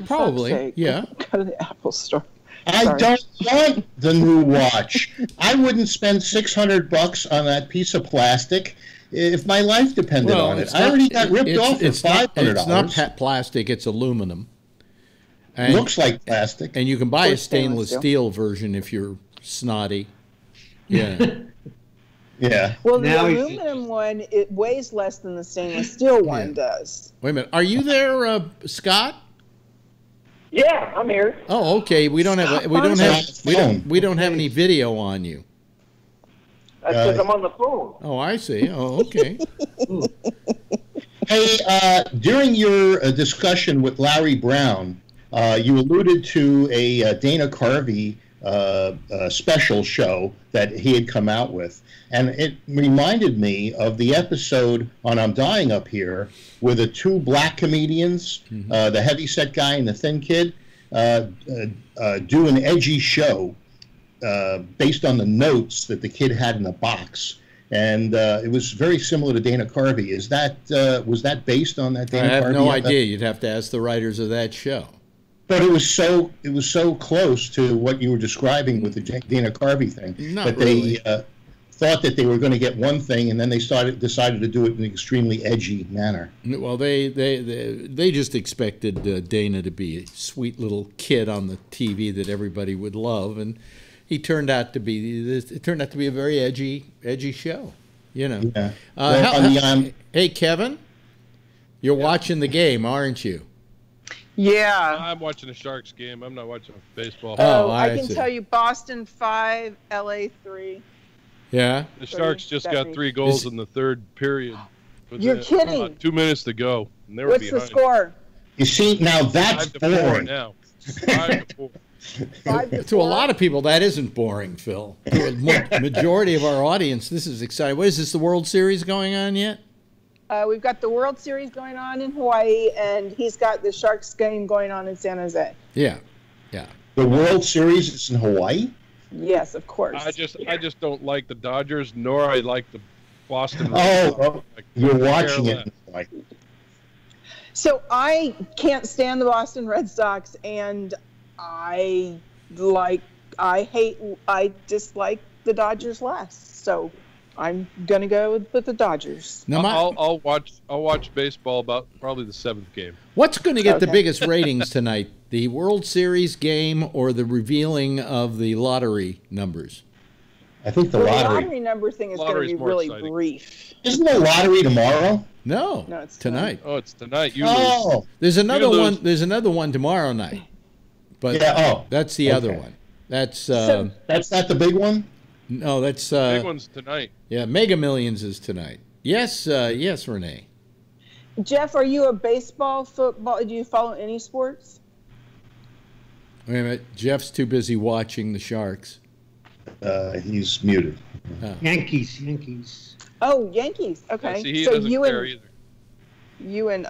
Probably, yeah. Go to the Apple store. I don't want the new watch. I wouldn't spend $600 on that piece of plastic if my life depended on it. I already got ripped off for $500. It's not plastic; it's aluminum. And, looks like plastic. And you can buy a stainless steel version if you're snotty. Yeah. Yeah. Well, the aluminum one, it weighs less than the stainless steel one does. Wait a minute. Are you there, Scott? Yeah, I'm here. Oh, okay. We don't have any video on you. That's because I'm on the phone. Oh, I see. Oh, okay. Hey, during your discussion with Larry Brown, you alluded to a Dana Carvey special show that he had come out with. And it reminded me of the episode on I'm Dying Up Here with the two black comedians, the heavyset guy and the thin kid, do an edgy show based on the notes that the kid had in the box. And it was very similar to Dana Carvey. Was that based on that Dana Carvey? I have no idea. You'd have to ask the writers of that show. But it was so close to what you were describing with the Dana Carvey thing. Not really. They thought that they were going to get one thing, and then they decided to do it in an extremely edgy manner. Well, they just expected Dana to be a sweet little kid on the TV that everybody would love, and he turned out to be. It turned out to be a very edgy show. Yeah. Hey, Kevin, you're watching the game, aren't you? Yeah. I'm watching the Sharks game. I'm not watching baseball. Oh, I can tell you Boston 5, LA 3. Yeah. The Sharks just got 3 goals in the third period. You're kidding. About 2 minutes to go. And they were What's behind. The score? You see, now that's 5-4 now. 5-4. 5-4. To a lot of people, that isn't boring, Phil. To a majority of our audience, this is exciting. What is this, the World Series going on yet? We've got the World Series going on in Hawaii, and he's got the Sharks game going on in San Jose. Yeah. The World Series is in Hawaii? Yes, of course. I just don't like the Dodgers, nor I like the Boston Red Sox. Oh, you're watching it. So I can't stand the Boston Red Sox, and I dislike the Dodgers less. So I'm gonna go with the Dodgers. No, I'll watch baseball about probably the 7th game. What's going to get the biggest ratings tonight? The World Series game or the revealing of the lottery numbers? I think the lottery number thing is going to be really exciting. Brief. Isn't the lottery tomorrow? No, it's tonight. Oh, it's tonight. You lose. There's another one. There's another one tomorrow night. But that's the other one. That's that's not the big one. No, that's big one's tonight. Yeah, Mega Millions is tonight. Yes, yes, Renee. Jeff, are you a baseball, football? Do you follow any sports? Wait a minute. Jeff's too busy watching the Sharks. He's muted. Yankees. Oh, Yankees. Okay. Yeah, see, he doesn't care either. You and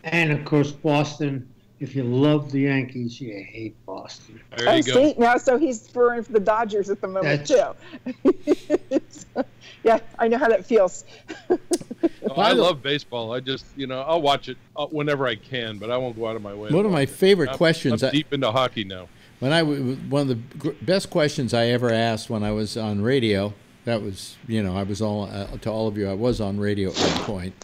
And of course Boston. If you love the Yankees, you hate Boston. There you go. See, now so he's for the Dodgers at the moment too. Yeah, I know how that feels. I love baseball. I just, I'll watch it whenever I can, but I won't go out of my way. One of my favorite questions. I'm deep into hockey now. One of the best questions I ever asked when I was on radio. That was, I was all to all of you. I was on radio at one point.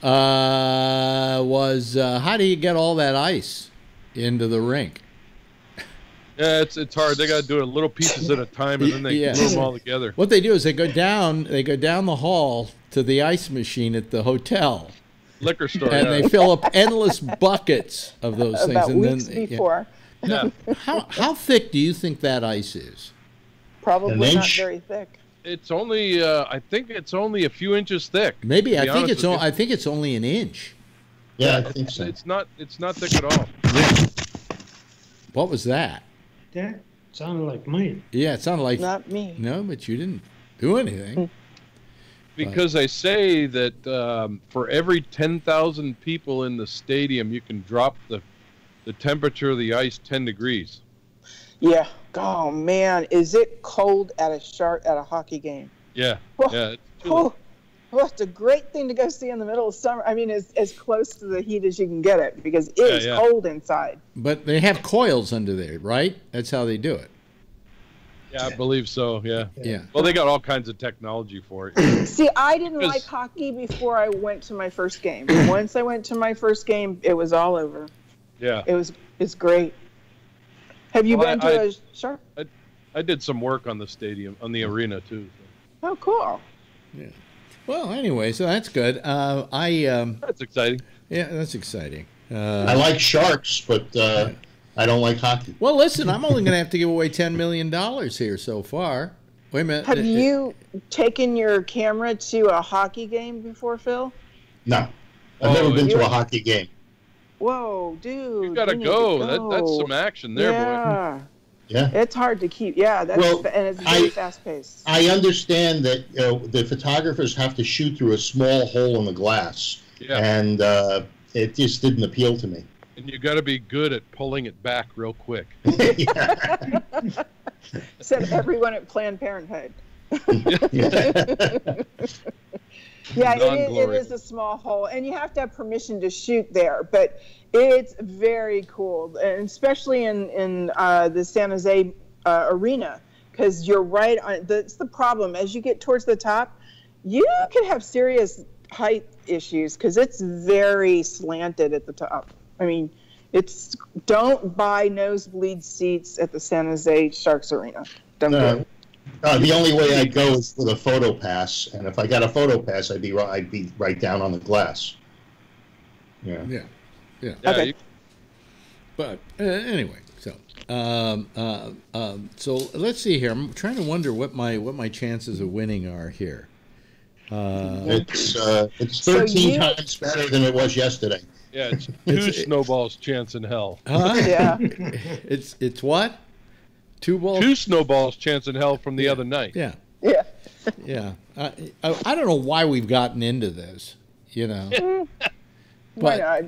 Was how do you get all that ice into the rink? Yeah, it's hard. They got to do it little pieces at a time, and then they glue them all together. What they do is they go down the hall to the ice machine at the hotel, liquor store, and they fill up endless buckets of those things. About and weeks then, before. Yeah. How thick do you think that ice is? Probably not very thick. It's only, I think it's only a few inches thick. Maybe I think it's only an inch. Yeah, I think so. It's not thick at all. What was that? That sounded like me. Yeah, it sounded like not me. No, but you didn't do anything. Because they say that for every 10,000 people in the stadium, you can drop the temperature of the ice 10 degrees. Yeah. Oh man, is it cold at a hockey game? Yeah. Oh, yeah. It's a great thing to go see in the middle of summer. I mean, as close to the heat as you can get it because it is cold inside. But they have coils under there, right? That's how they do it. Yeah, I believe so. Yeah. Yeah. Well, they got all kinds of technology for it. See, I didn't like hockey before I went to my first game. Once I went to my first game, it was all over. Yeah. It's great. Have you been to a Shark? I did some work on the stadium, on the arena too. So. Oh, cool. Yeah. Well, anyway, so that's good. That's exciting. Yeah, that's exciting. I like Sharks, but I don't like hockey. Well, listen, I'm only going to have to give away $10 million here so far. Wait a minute. Have you taken your camera to a hockey game before, Phil? No. I've never been to a hockey game. Whoa, dude. You gotta go. That's some action there, boy. Yeah. It's hard to keep. Yeah, and it's very fast paced. I understand that the photographers have to shoot through a small hole in the glass. Yeah. And it just didn't appeal to me. And you got to be good at pulling it back real quick. Said everyone at Planned Parenthood. Yeah, it is a small hole, and you have to have permission to shoot there. But it's very cool, and especially in the San Jose arena, because you're right on. That's the problem. As you get towards the top, you can have serious height issues because it's very slanted at the top. I mean, don't buy nosebleed seats at the San Jose Sharks arena. Don't do it. The only way I'd go is with a photo pass, and if I got a photo pass, I'd be right down on the glass. Yeah. Yeah. Okay. But anyway, so so let's see here. I'm trying to wonder what my chances of winning are here. It's 13 times better than it was yesterday. Yeah, it's two snowballs chance in hell. Yeah. It's what? Two snowballs chance in hell from the other night. Yeah. Yeah. Yeah. I don't know why we've gotten into this, Why not?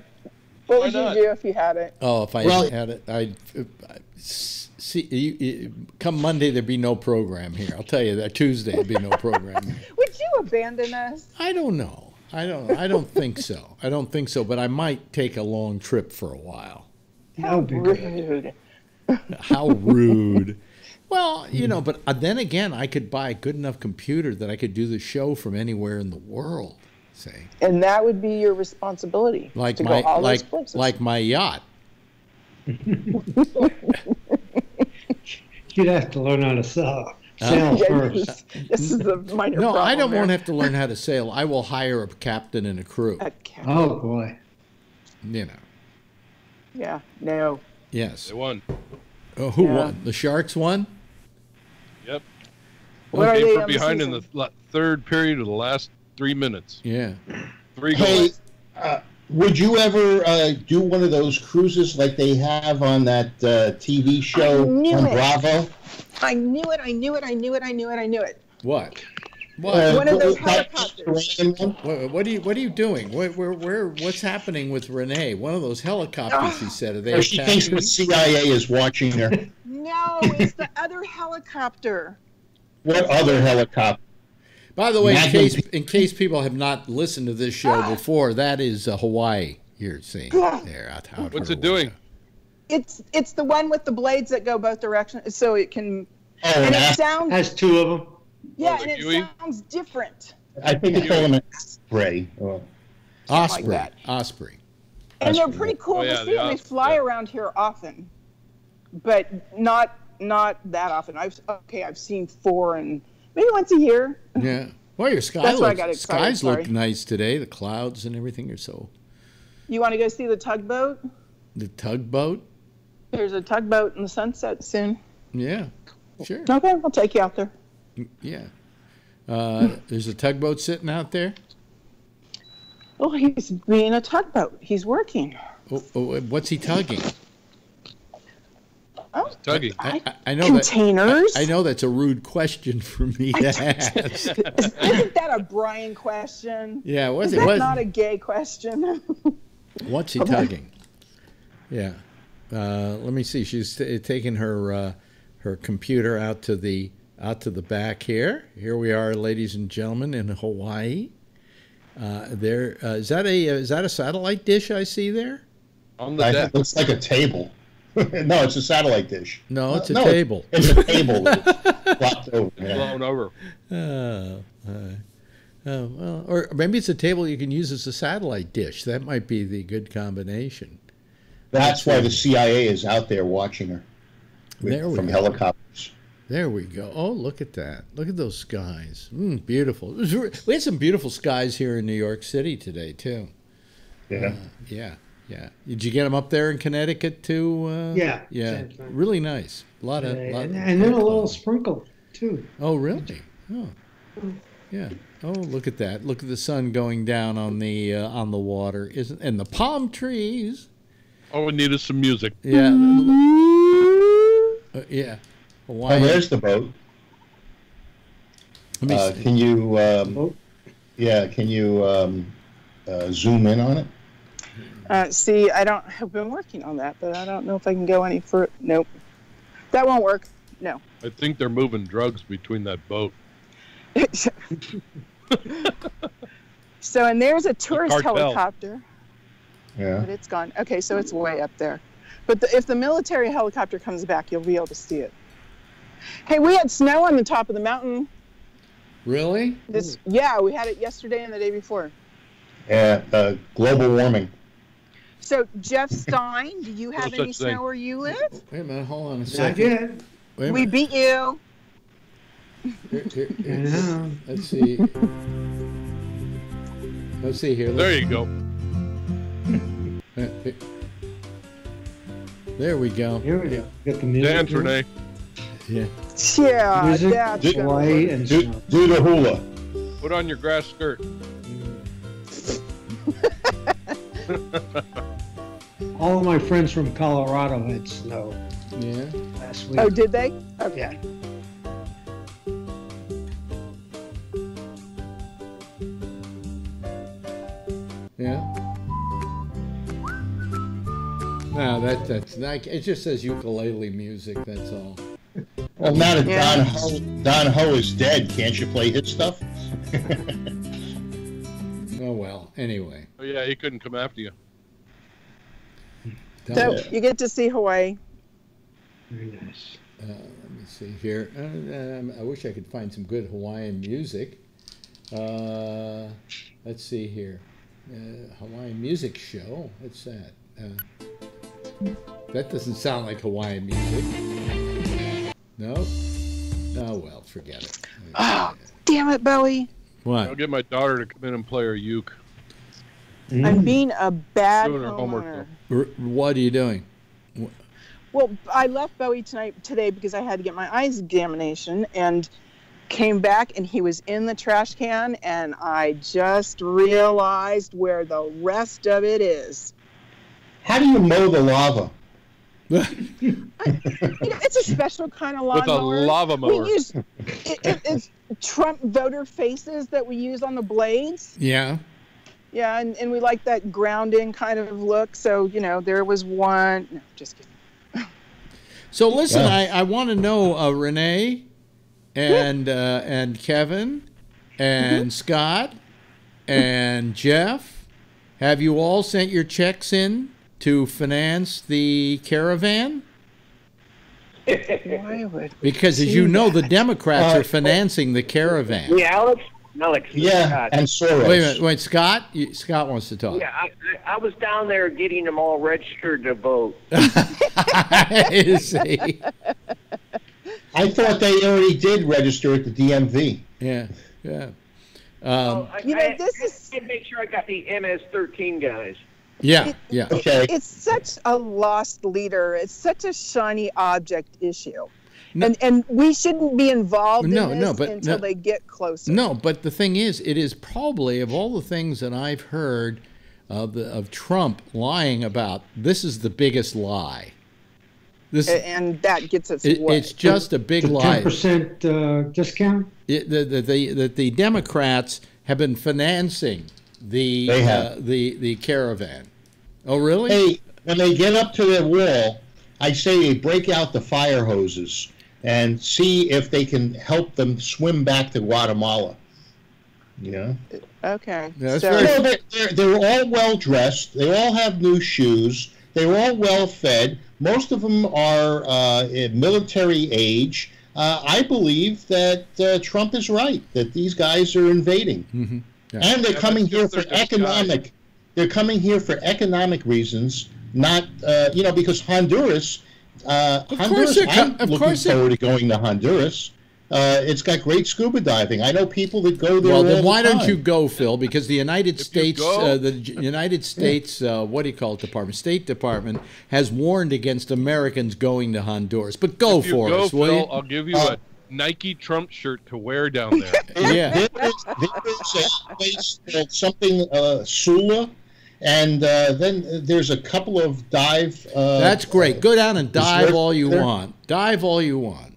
What would you do if you had it? Oh, if I had it, I'd see. Come Monday, there'd be no program here. I'll tell you that. Tuesday, there'd be no program here. Would you abandon us? I don't know. I don't think so. I don't think so. But I might take a long trip for a while. How rude. How rude. Well, you know, but then again, I could buy a good enough computer that I could do the show from anywhere in the world. Say. And that would be your responsibility. Like to my go all those places. like my yacht. You'd have to learn how to sail first. This is the minor No, problem I don't there. want to have to learn how to sail. I will hire a captain and a crew. Oh boy. You know. Yeah. No. Yes. They won. Who won? The Sharks won? Yep. What are Came they from on the behind in season? the third period of the last 3 minutes. Yeah. 3 Hey, goals. would you ever do one of those cruises like they have on that TV show knew on it. Bravo? I knew it. What? One of those like helicopters. What are you doing? What's happening with Renee? One of those helicopters, she said. Are they She thinks the CIA is watching her. No, it's the other helicopter. What other helicopter? By the way, in case people have not listened to this show before, that is Hawaii you're seeing there. What's it doing? It's the one with the blades that go both directions, so it can. Oh, and it sounds. Has two of them. Yeah, Oh, and it Huey? sounds different. I think it's called an Osprey. Osprey. that. Osprey. And they're pretty cool Oh, yeah, to see, and they fly around here often, but not that often. I've seen 4 and maybe once a year. Yeah. Well, your That's why I got excited, skies look sorry. nice today. The clouds and everything are so. You want to go see the tugboat? The tugboat? There's a tugboat in the sunset soon. Yeah. Sure. Okay, I'll take you out there. Yeah. There's a tugboat sitting out there. Oh, he's being a tugboat. He's working. What's he tugging? Oh, Tugging. I know containers. I know that's a rude question for me to ask. Isn't that a Brian question? Yeah, Is that not a gay question? What's he tugging? Yeah. Let me see. She's taking her computer out to the back here. Here we are, ladies and gentlemen, in Hawaii. Is that a satellite dish I see there? On the deck. It looks like a table. No, it's a satellite dish. No, it's a table. It's a table. Flopped over. Yeah. Blown over. Well, or maybe it's a table you can use as a satellite dish. That might be the good combination. That's why the CIA is out there watching her from helicopters. There we go. Oh, look at that. Look at those skies. Beautiful. We had some beautiful skies here in New York City today, too. Yeah. Yeah. Did you get them up there in Connecticut, too? Yeah. Yeah. Really nice. A And then a little sprinkle, too. Oh, really? Oh. Yeah. Oh, look at that. Look at the sun going down on the water. And the palm trees. All we need is some music. Yeah. Yeah. Oh, there's the boat. Let me see. Can you? Can you zoom in on it? See, I've been working on that, but I don't know if I can go any further. Nope. That won't work. No. I think they're moving drugs between that boat. So, and there's a tourist cartel. helicopter. Yeah. But it's gone. Okay, so it's way up there. But if the military helicopter comes back, you'll be able to see it. Hey, we had snow on the top of the mountain. Really? Yeah, we had it yesterday and the day before. Yeah. Global warming. So, Jeff Stein, do you have any snow where you live? Wait a minute. Hold on a Not second. yet. Wait a We minute. beat you. Here, let's see. Let's see here. There you go. There we go. Here we go. Got the music. Dance, Renee. Yeah. Yeah, Music, that's gonna Hawaii, work. and Do snow. the hula. Put on your grass skirt. All of my friends from Colorado had snow Yeah. last week. Oh, did they? Okay. Yeah. Yeah. that's not. It just says ukulele music. That's all. Well, now that Don Ho is dead, can't you play his stuff? Oh well. Anyway. Oh yeah, he couldn't come after you. So you get to see Hawaii. Very nice. Let me see here. I wish I could find some good Hawaiian music. Let's see here. Hawaiian music show. What's that? That doesn't sound like Hawaiian music. No? Oh, well, forget it. Oh, damn it, Bowie. What? I'll get my daughter to come in and play her uke. I'm being a bad Doing her homework, homeowner. What are you doing? Well, I left Bowie today because I had to get my eyes examination and came back and he was in the trash can and I just realized where the rest of it is. How do you mow the lava? It's a special kind of lawnmower. With a lava mower. We use it's Trump voter faces that we use on the blades. Yeah. Yeah, and we like that grounding kind of look. So, there was one. No, just kidding. So listen, I want to know, Renee and Kevin and Scott and Jeff, have you all sent your checks in to finance the caravan? Why would Because as you know, the Democrats are financing the caravan. Yeah, Alex. Yeah, and Soros. Wait a minute, wait, Scott? Scott wants to talk. Yeah, I was down there getting them all registered to vote. I see. I thought they already did register at the DMV. Yeah. this is. I make sure I got the MS-13 guys. Yeah. Okay. It's such a lost leader. It's such a shiny object issue. No, and we shouldn't be involved in this until they get closer. No, but the thing is, it is probably, of all the things that I've heard of Trump lying about, this is the biggest lie. And that gets us what? It's just a big lie. 10% discount? The Democrats have been financing the caravan. Oh, really? Hey, when they get up to the wall, I say they break out the fire hoses and see if they can help them swim back to Guatemala. Okay. Yeah, they're all well dressed. They all have new shoes. They're all well fed. Most of them are in military age. I believe that Trump is right, that these guys are invading. Mm-hmm. Yeah. And they're coming here for economic. They're coming here for economic reasons, not because Honduras. I'm looking forward to going to Honduras. It's got great scuba diving. I know people that go there. Well, then why don't you go, Phil? Because the United States, what do you call it, Department? State Department has warned against Americans going to Honduras. But go for us, will you? I'll give you a Nike Trump shirt to wear down there. Yeah. There is a place called something Sula. And then there's a couple of dive. That's great. Go down and dive all you want. Dive all you want.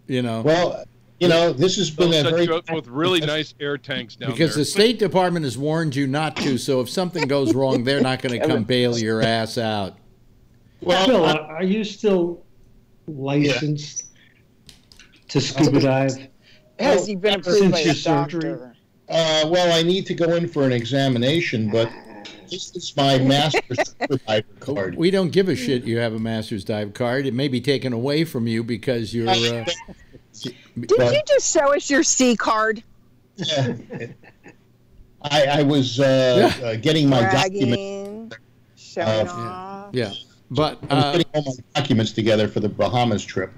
Well, this has been a very with really nice air tanks down because there. the State Department has warned you not to. So if something goes wrong, they're not going to come bail your ass out. Well, Phil, are you still licensed to scuba dive? Has he been approved by a doctor? Surgery? Well, I need to go in for an examination, but this is my master's scuba diver card. We don't give a shit you have a master's dive card. It may be taken away from you because you're... Did you just show us your C card? I was getting my documents. Showing off. Yeah. But I was getting all my documents together for the Bahamas trip.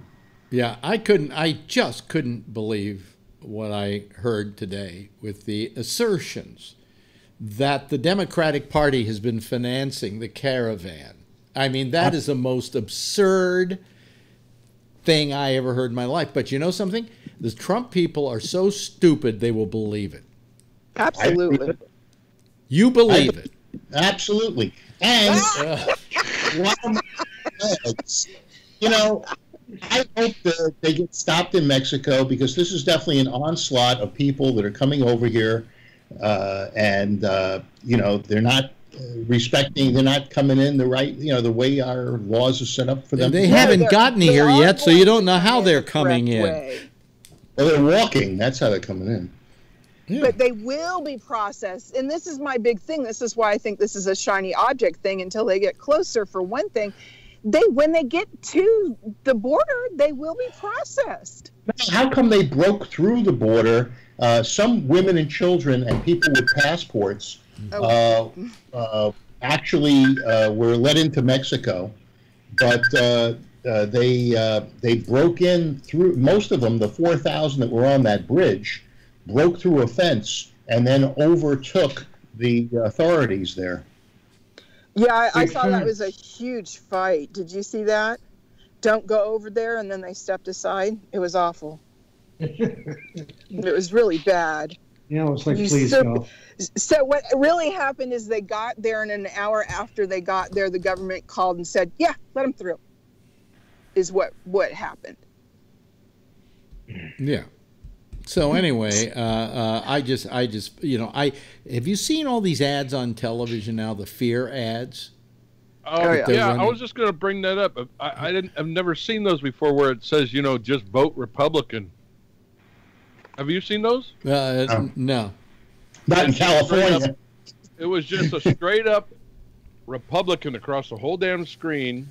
Yeah, I just couldn't believe what I heard today with the assertions that the Democratic Party has been financing the caravan. I mean, that is the most absurd thing I ever heard in my life. But you know something? The Trump people are so stupid they will believe it. Absolutely. You believe it. Absolutely. And I hope that they get stopped in Mexico because this is definitely an onslaught of people that are coming over here. And they're not respecting, they're not coming in the right, the way our laws are set up for them. They haven't gotten here yet, so you don't know how they're coming in. Well, they're walking. That's how they're coming in. Yeah. But they will be processed. And this is my big thing. This is why I think this is a shiny object thing until they get closer. For one thing, when they get to the border, they will be processed. How come they broke through the border? Some women and children and people with passports actually were let into Mexico, but they broke in through, most of them, the 4,000 that were on that bridge, broke through a fence and then overtook the authorities there. Yeah, I saw that was a huge fight. Did you see that? Don't go over there, and then they stepped aside. It was awful. It was really bad. Yeah, it was like, please go. So what really happened is they got there, and an hour after they got there, the government called and said, yeah, let them through, is what happened. Yeah. So anyway, I just, have you seen all these ads on television now, the fear ads? Oh yeah, I was just going to bring that up. I've never seen those before, where it says, just vote Republican. Have you seen those? No. Not in California. It was just a straight up Republican across the whole damn screen.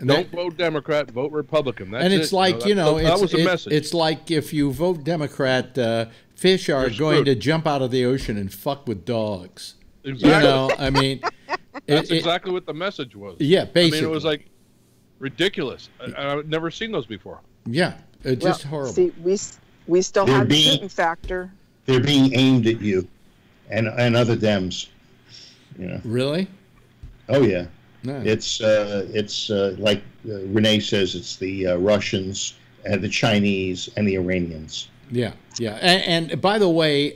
Don't vote Democrat, vote Republican. That's it's like, that was a message. It's like if you vote Democrat, fish are going to jump out of the ocean and fuck with dogs. Exactly. I mean, that's exactly what the message was. Yeah, basically. I mean, it was like ridiculous. I've never seen those before. Yeah, it's just horrible. See, we still have the Putin factor. They're being aimed at you and other Dems. Really? Oh yeah. No. It's like Renee says, it's the Russians and the Chinese and the Iranians. Yeah, yeah. And by the way,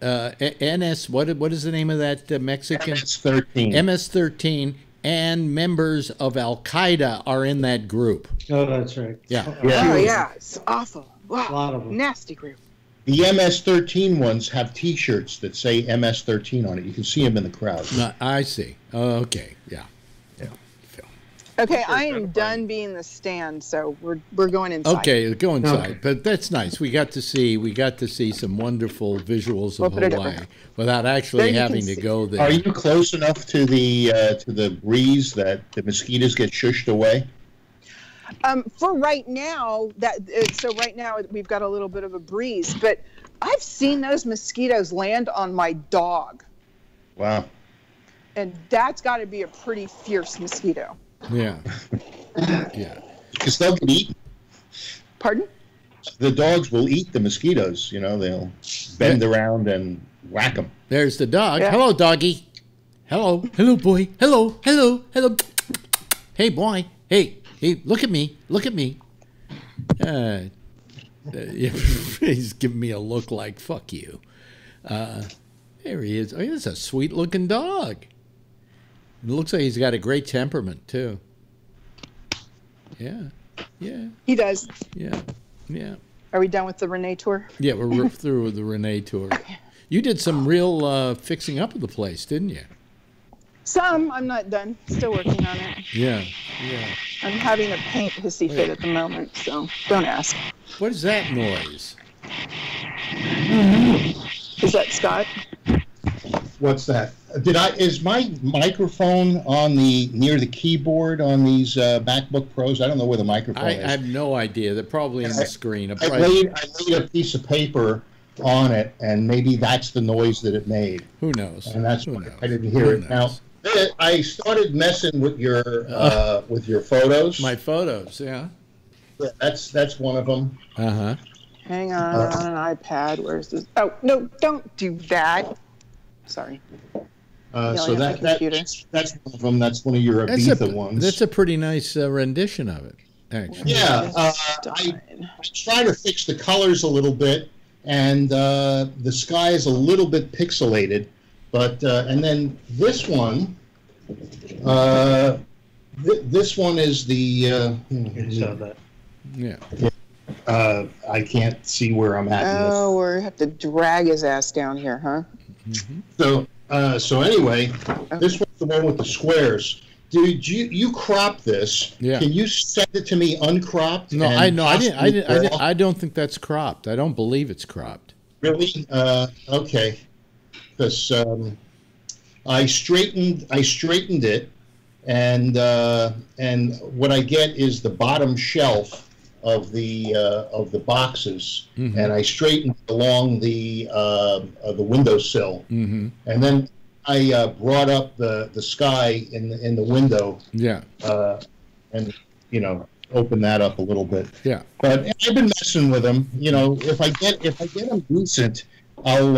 NS, what is the name of that Mexican? MS-13. MS-13 and members of Al-Qaeda are in that group. Oh, that's right. Yeah. Oh, yeah. It's awful. Wow. A lot of them. Nasty group. The MS-13 ones have T-shirts that say MS-13 on it. You can see them in the crowd. No, I see. Okay. Yeah. Okay, I am done being the stand, so we're going inside. Okay, go inside. Okay. But that's nice. We got to see some wonderful visuals of Hawaii without actually having to go there. Are you close enough to the breeze that the mosquitoes get shushed away? For right now, right now we've got a little bit of a breeze, but I've seen those mosquitoes land on my dog. Wow. And that's got to be a pretty fierce mosquito. Yeah. Yeah. Because they'll get eaten. Pardon? The dogs will eat the mosquitoes. They'll bend around and whack them. There's the dog. Yeah. Hello, doggy. Hello. Hello, boy. Hello. Hello. Hello. Hey, boy. Hey, look at me. Look at me. He's giving me a look like, fuck you. There he is. Oh, he's a sweet-looking dog. It looks like he's got a great temperament, too. Yeah. Yeah. He does. Yeah. Yeah. Are we done with the Renee tour? Yeah, we're through with the Renee tour. You did some real fixing up of the place, didn't you? Some. I'm not done. Still working on it. Yeah. Yeah. I'm having a paint hissy fit at the moment, so don't ask. What is that noise? Is that Scott? What's that? Is my microphone on near the keyboard on these MacBook Pros? I don't know where the microphone is. I have no idea. They're probably in the screen. I laid a piece of paper on it, and maybe that's the noise that it made. Who knows? And that's why I didn't hear it. Now, I started messing with your photos. My photos, yeah. Yeah, that's one of them. Uh-huh. Hang on an iPad. Where's this? Oh, no, don't do that. Sorry. So that's one of them. That's one of your Ibiza ones. That's a pretty nice rendition of it, actually. Yeah. I try to fix the colors a little bit, and the sky is a little bit pixelated. But and then this one, this one is the. Yeah. I can't see where I'm at. Oh, we have to drag his ass down here, huh? Mm-hmm. So So anyway, this was the one with the squares. Did you crop this? Yeah. Can you send it to me uncropped? No, and I know. I didn't. possibly I don't think that's cropped. I don't believe it's cropped. Really? Okay. Because I straightened it, and what I get is the bottom shelf of the boxes, and I straightened along the windowsill, and then I brought up the sky in the window, and open that up a little bit. Yeah. But I've been messing with them. If I get them decent, I'll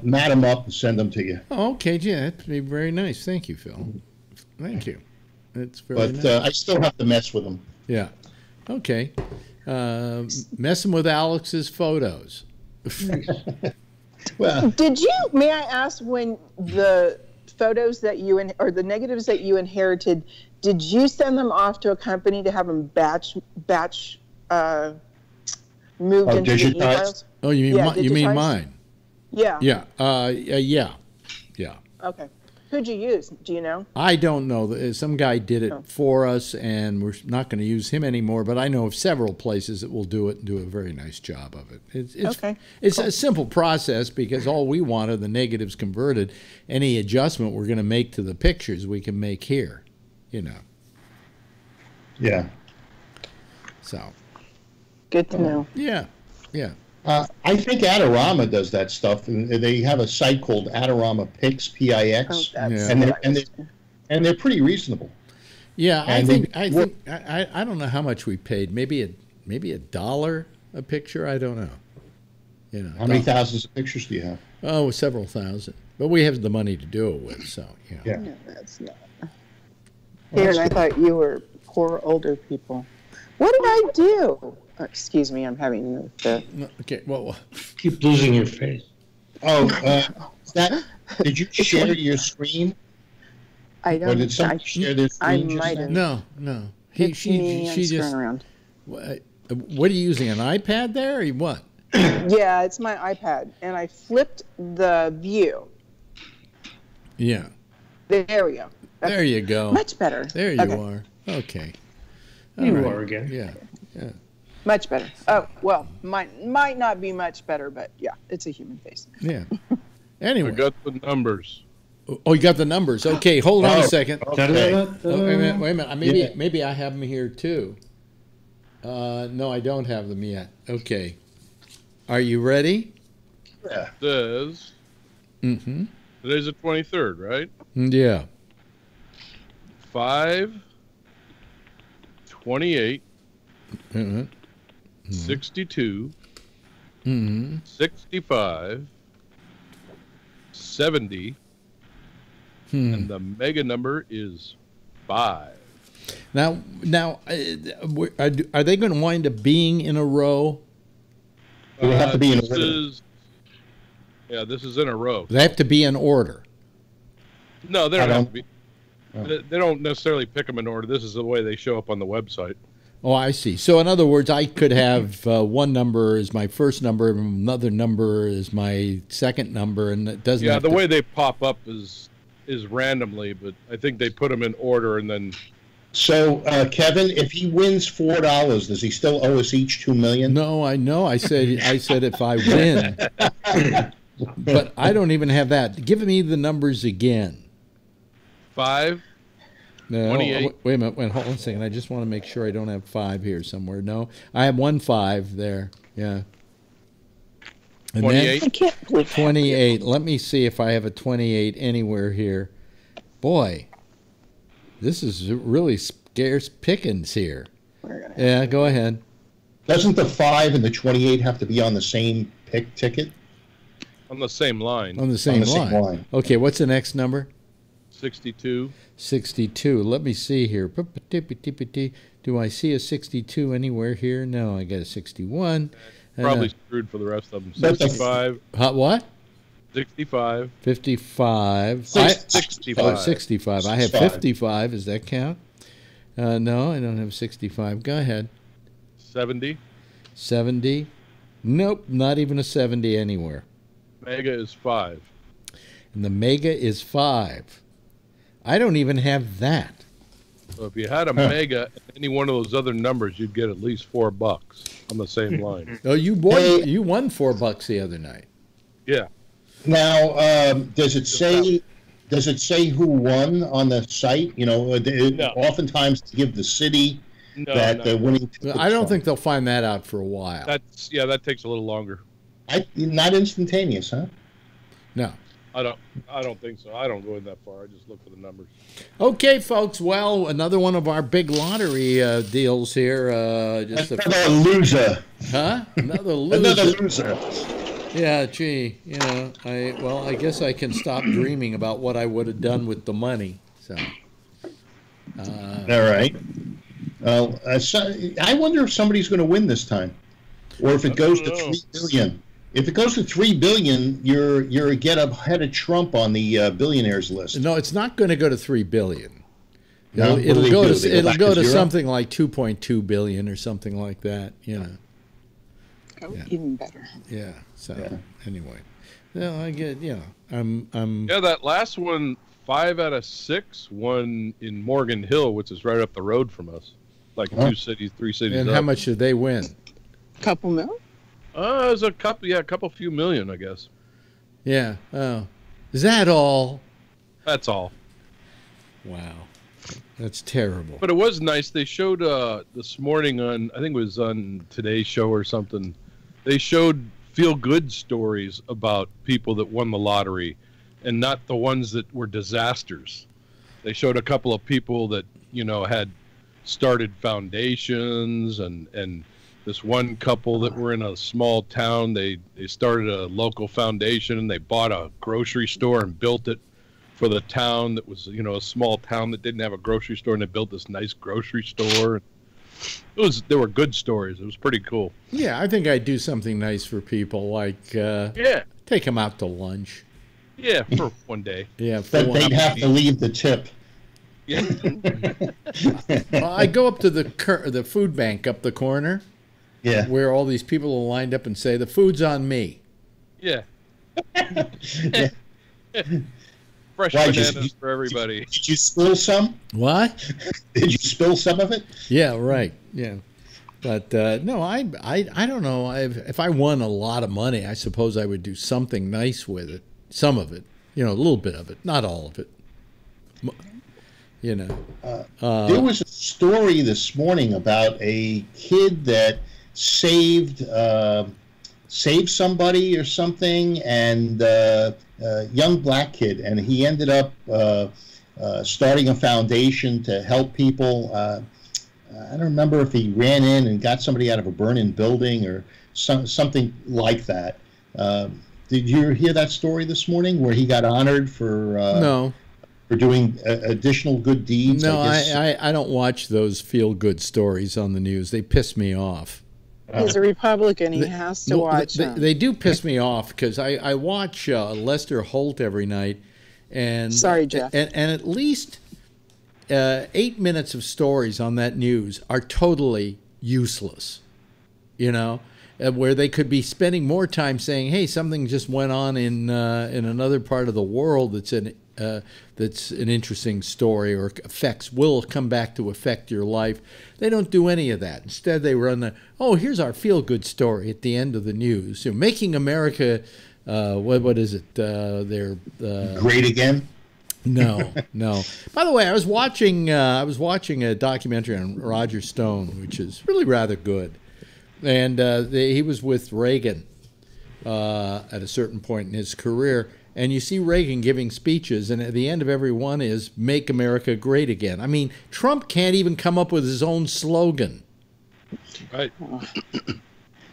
mat them up and send them to you. Oh, okay, yeah, that'd be very nice. Thank you, Phil. Thank you. It's very nice. I still have to mess with them. Yeah. Okay. Messing with Alex's photos. Well, may I ask, when the photos that or the negatives that you inherited, did you send them off to a company to have them batch moved into the e-files? Oh, you mean mine? Yeah. Yeah. Yeah. Okay. Who'd you use? Do you know? I don't know. Some guy did it for us, and we're not going to use him anymore. But I know of several places that will do it and do a very nice job of it. It's a simple process, because all we want are the negatives converted. Any adjustment we're going to make to the pictures, we can make here. Yeah. So. Good to know. Yeah. Yeah. I think Adorama does that stuff, and they have a site called Adorama Pix, P-I-X, and they're pretty reasonable. Yeah, I don't know how much we paid. Maybe $1 a picture. I don't know. How many thousands of pictures do you have? Oh, several thousand. But we have the money to do it with, so yeah. No, that's not. Here, I thought you were poor older people. What did I do? Excuse me, I'm having the. Okay, well. Keep losing your face. Oh, did you share your screen? I don't. Or did someone share their screen? I might have. No. She just. Around. What are you using? An iPad there, or what? Yeah, it's my iPad, and I flipped the view. Yeah. There we go. There you go. Much better. There you are. Okay. You are again. Yeah. Much better. Oh, well, might not be much better, but yeah, it's a human face. Yeah. Anyway. I got the numbers. Oh, you got the numbers. Okay, hold on a second. Okay. Wait a minute. Maybe I have them here too. No, I don't have them yet. Okay. Are you ready? Yeah. Says. Today's the 23rd, right? Yeah. 5, 28, 62, 65, 70, and the mega number is 5. Now, are they going to wind up being in a row? They have to be in order. This is in a row. They have to be in order. No, they don't have to be. They don't necessarily pick them in order. This is the way they show up on the website. Oh, I see. So, in other words, I could have one number is my first number, another number is my second number, and it doesn't. Yeah, the way they pop up is randomly, but I think they put them in order and then. So, Kevin, if he wins $4, does he still owe us each $2 million? No, I know. I said if I win, but I don't even have that. Give me the numbers again. 5. No, 28. Wait a minute. Hold on a second. I just want to make sure I don't have 5 here somewhere. No, I have 1 5 there. Yeah. And 28. Then, I can't believe 28. Let me see if I have a 28 anywhere here. Boy, this is really scarce pickings here. Yeah, go ahead. Doesn't the 5 and the 28 have to be on the same ticket? On the same line. On the same line. Okay, what's the next number? 62. 62. Let me see here. Do I see a 62 anywhere here? No, I got a 61. Probably screwed for the rest of them. 65. What? 65. 55. 65. 65. I have 55. Does that count? No, I don't have 65. Go ahead. 70. 70. Nope, not even a 70 anywhere. Mega is 5. and the Mega is 5. I don't even have that. So if you had a Mega, any one of those other numbers, you'd get at least $4 on the same line. Oh, you won $4 the other night. Yeah. Now, does it say who won on the site? You know, oftentimes to give the city the winning. I don't think they'll find that out for a while. That takes a little longer. Not instantaneous, huh? No. I don't think so. I don't go in that far. I just look for the numbers. Okay, folks. Well, another one of our big lottery deals here. Another loser. Huh? Another loser. Another loser. Yeah, gee, I guess I can stop dreaming about what I would have done with the money. So. All right. Well, I wonder if somebody's going to win this time, or if it goes to $3 billion. If it goes to $3 billion, you're get ahead of Trump on the billionaires list. No, it's not going to go to $3 billion. No? It'll go to something like 2.2 billion or something like that. You know. Oh, yeah. Even better. Yeah. So anyway, well, I get I'm. Yeah, that last one, 5 out of 6 won in Morgan Hill, which is right up the road from us, like 3 cities. And up. How much did they win? Couple mil. It was a couple few million, I guess. Yeah. Oh, is that all? That's all. Wow, that's terrible. But it was nice. They showed this morning on, I think it was on Today's Show or something. They showed feel-good stories about people that won the lottery, and not the ones that were disasters. They showed a couple of people that had started foundations, and this one couple that were in a small town, they started a local foundation, and they bought a grocery store and built it for the town that was, a small town that didn't have a grocery store, and they built this nice grocery store. There were good stories. It was pretty cool. Yeah, I think I'd do something nice for people, like take them out to lunch. Yeah, for one day. Yeah, but they'd have to leave the tip. Yeah. Well, I go up to the food bank up the corner. Yeah. Where all these people are lined up and say, the food's on me. Yeah. Yeah. Fresh bananas for everybody. Did you spill some? What? Did you spill some of it? Yeah, right. Yeah. But no, I don't know. If I won a lot of money, I suppose I would do something nice with it. Some of it. A little bit of it. Not all of it. There was a story this morning about a kid that saved somebody or something, and a young black kid, and he ended up starting a foundation to help people. I don't remember if he ran in and got somebody out of a burning building or something like that. Did you hear that story this morning where he got honored for no. For doing additional good deeds? No, I don't watch those feel-good stories on the news. They piss me off. He's a Republican. He has to watch them. They do piss me off because I watch Lester Holt every night. And sorry, Jeff. And at least 8 minutes of stories on that news are totally useless, where they could be spending more time saying, hey, something just went on in another part of the world that's an interesting story or will come back to affect your life. They don't do any of that. Instead, they run here's our feel-good story at the end of the news. Making America, what is it? They're great again. No. By the way, I was watching a documentary on Roger Stone, which is really rather good, and he was with Reagan at a certain point in his career. And you see Reagan giving speeches, and at the end of every one is "Make America Great Again." I mean, Trump can't even come up with his own slogan. Right.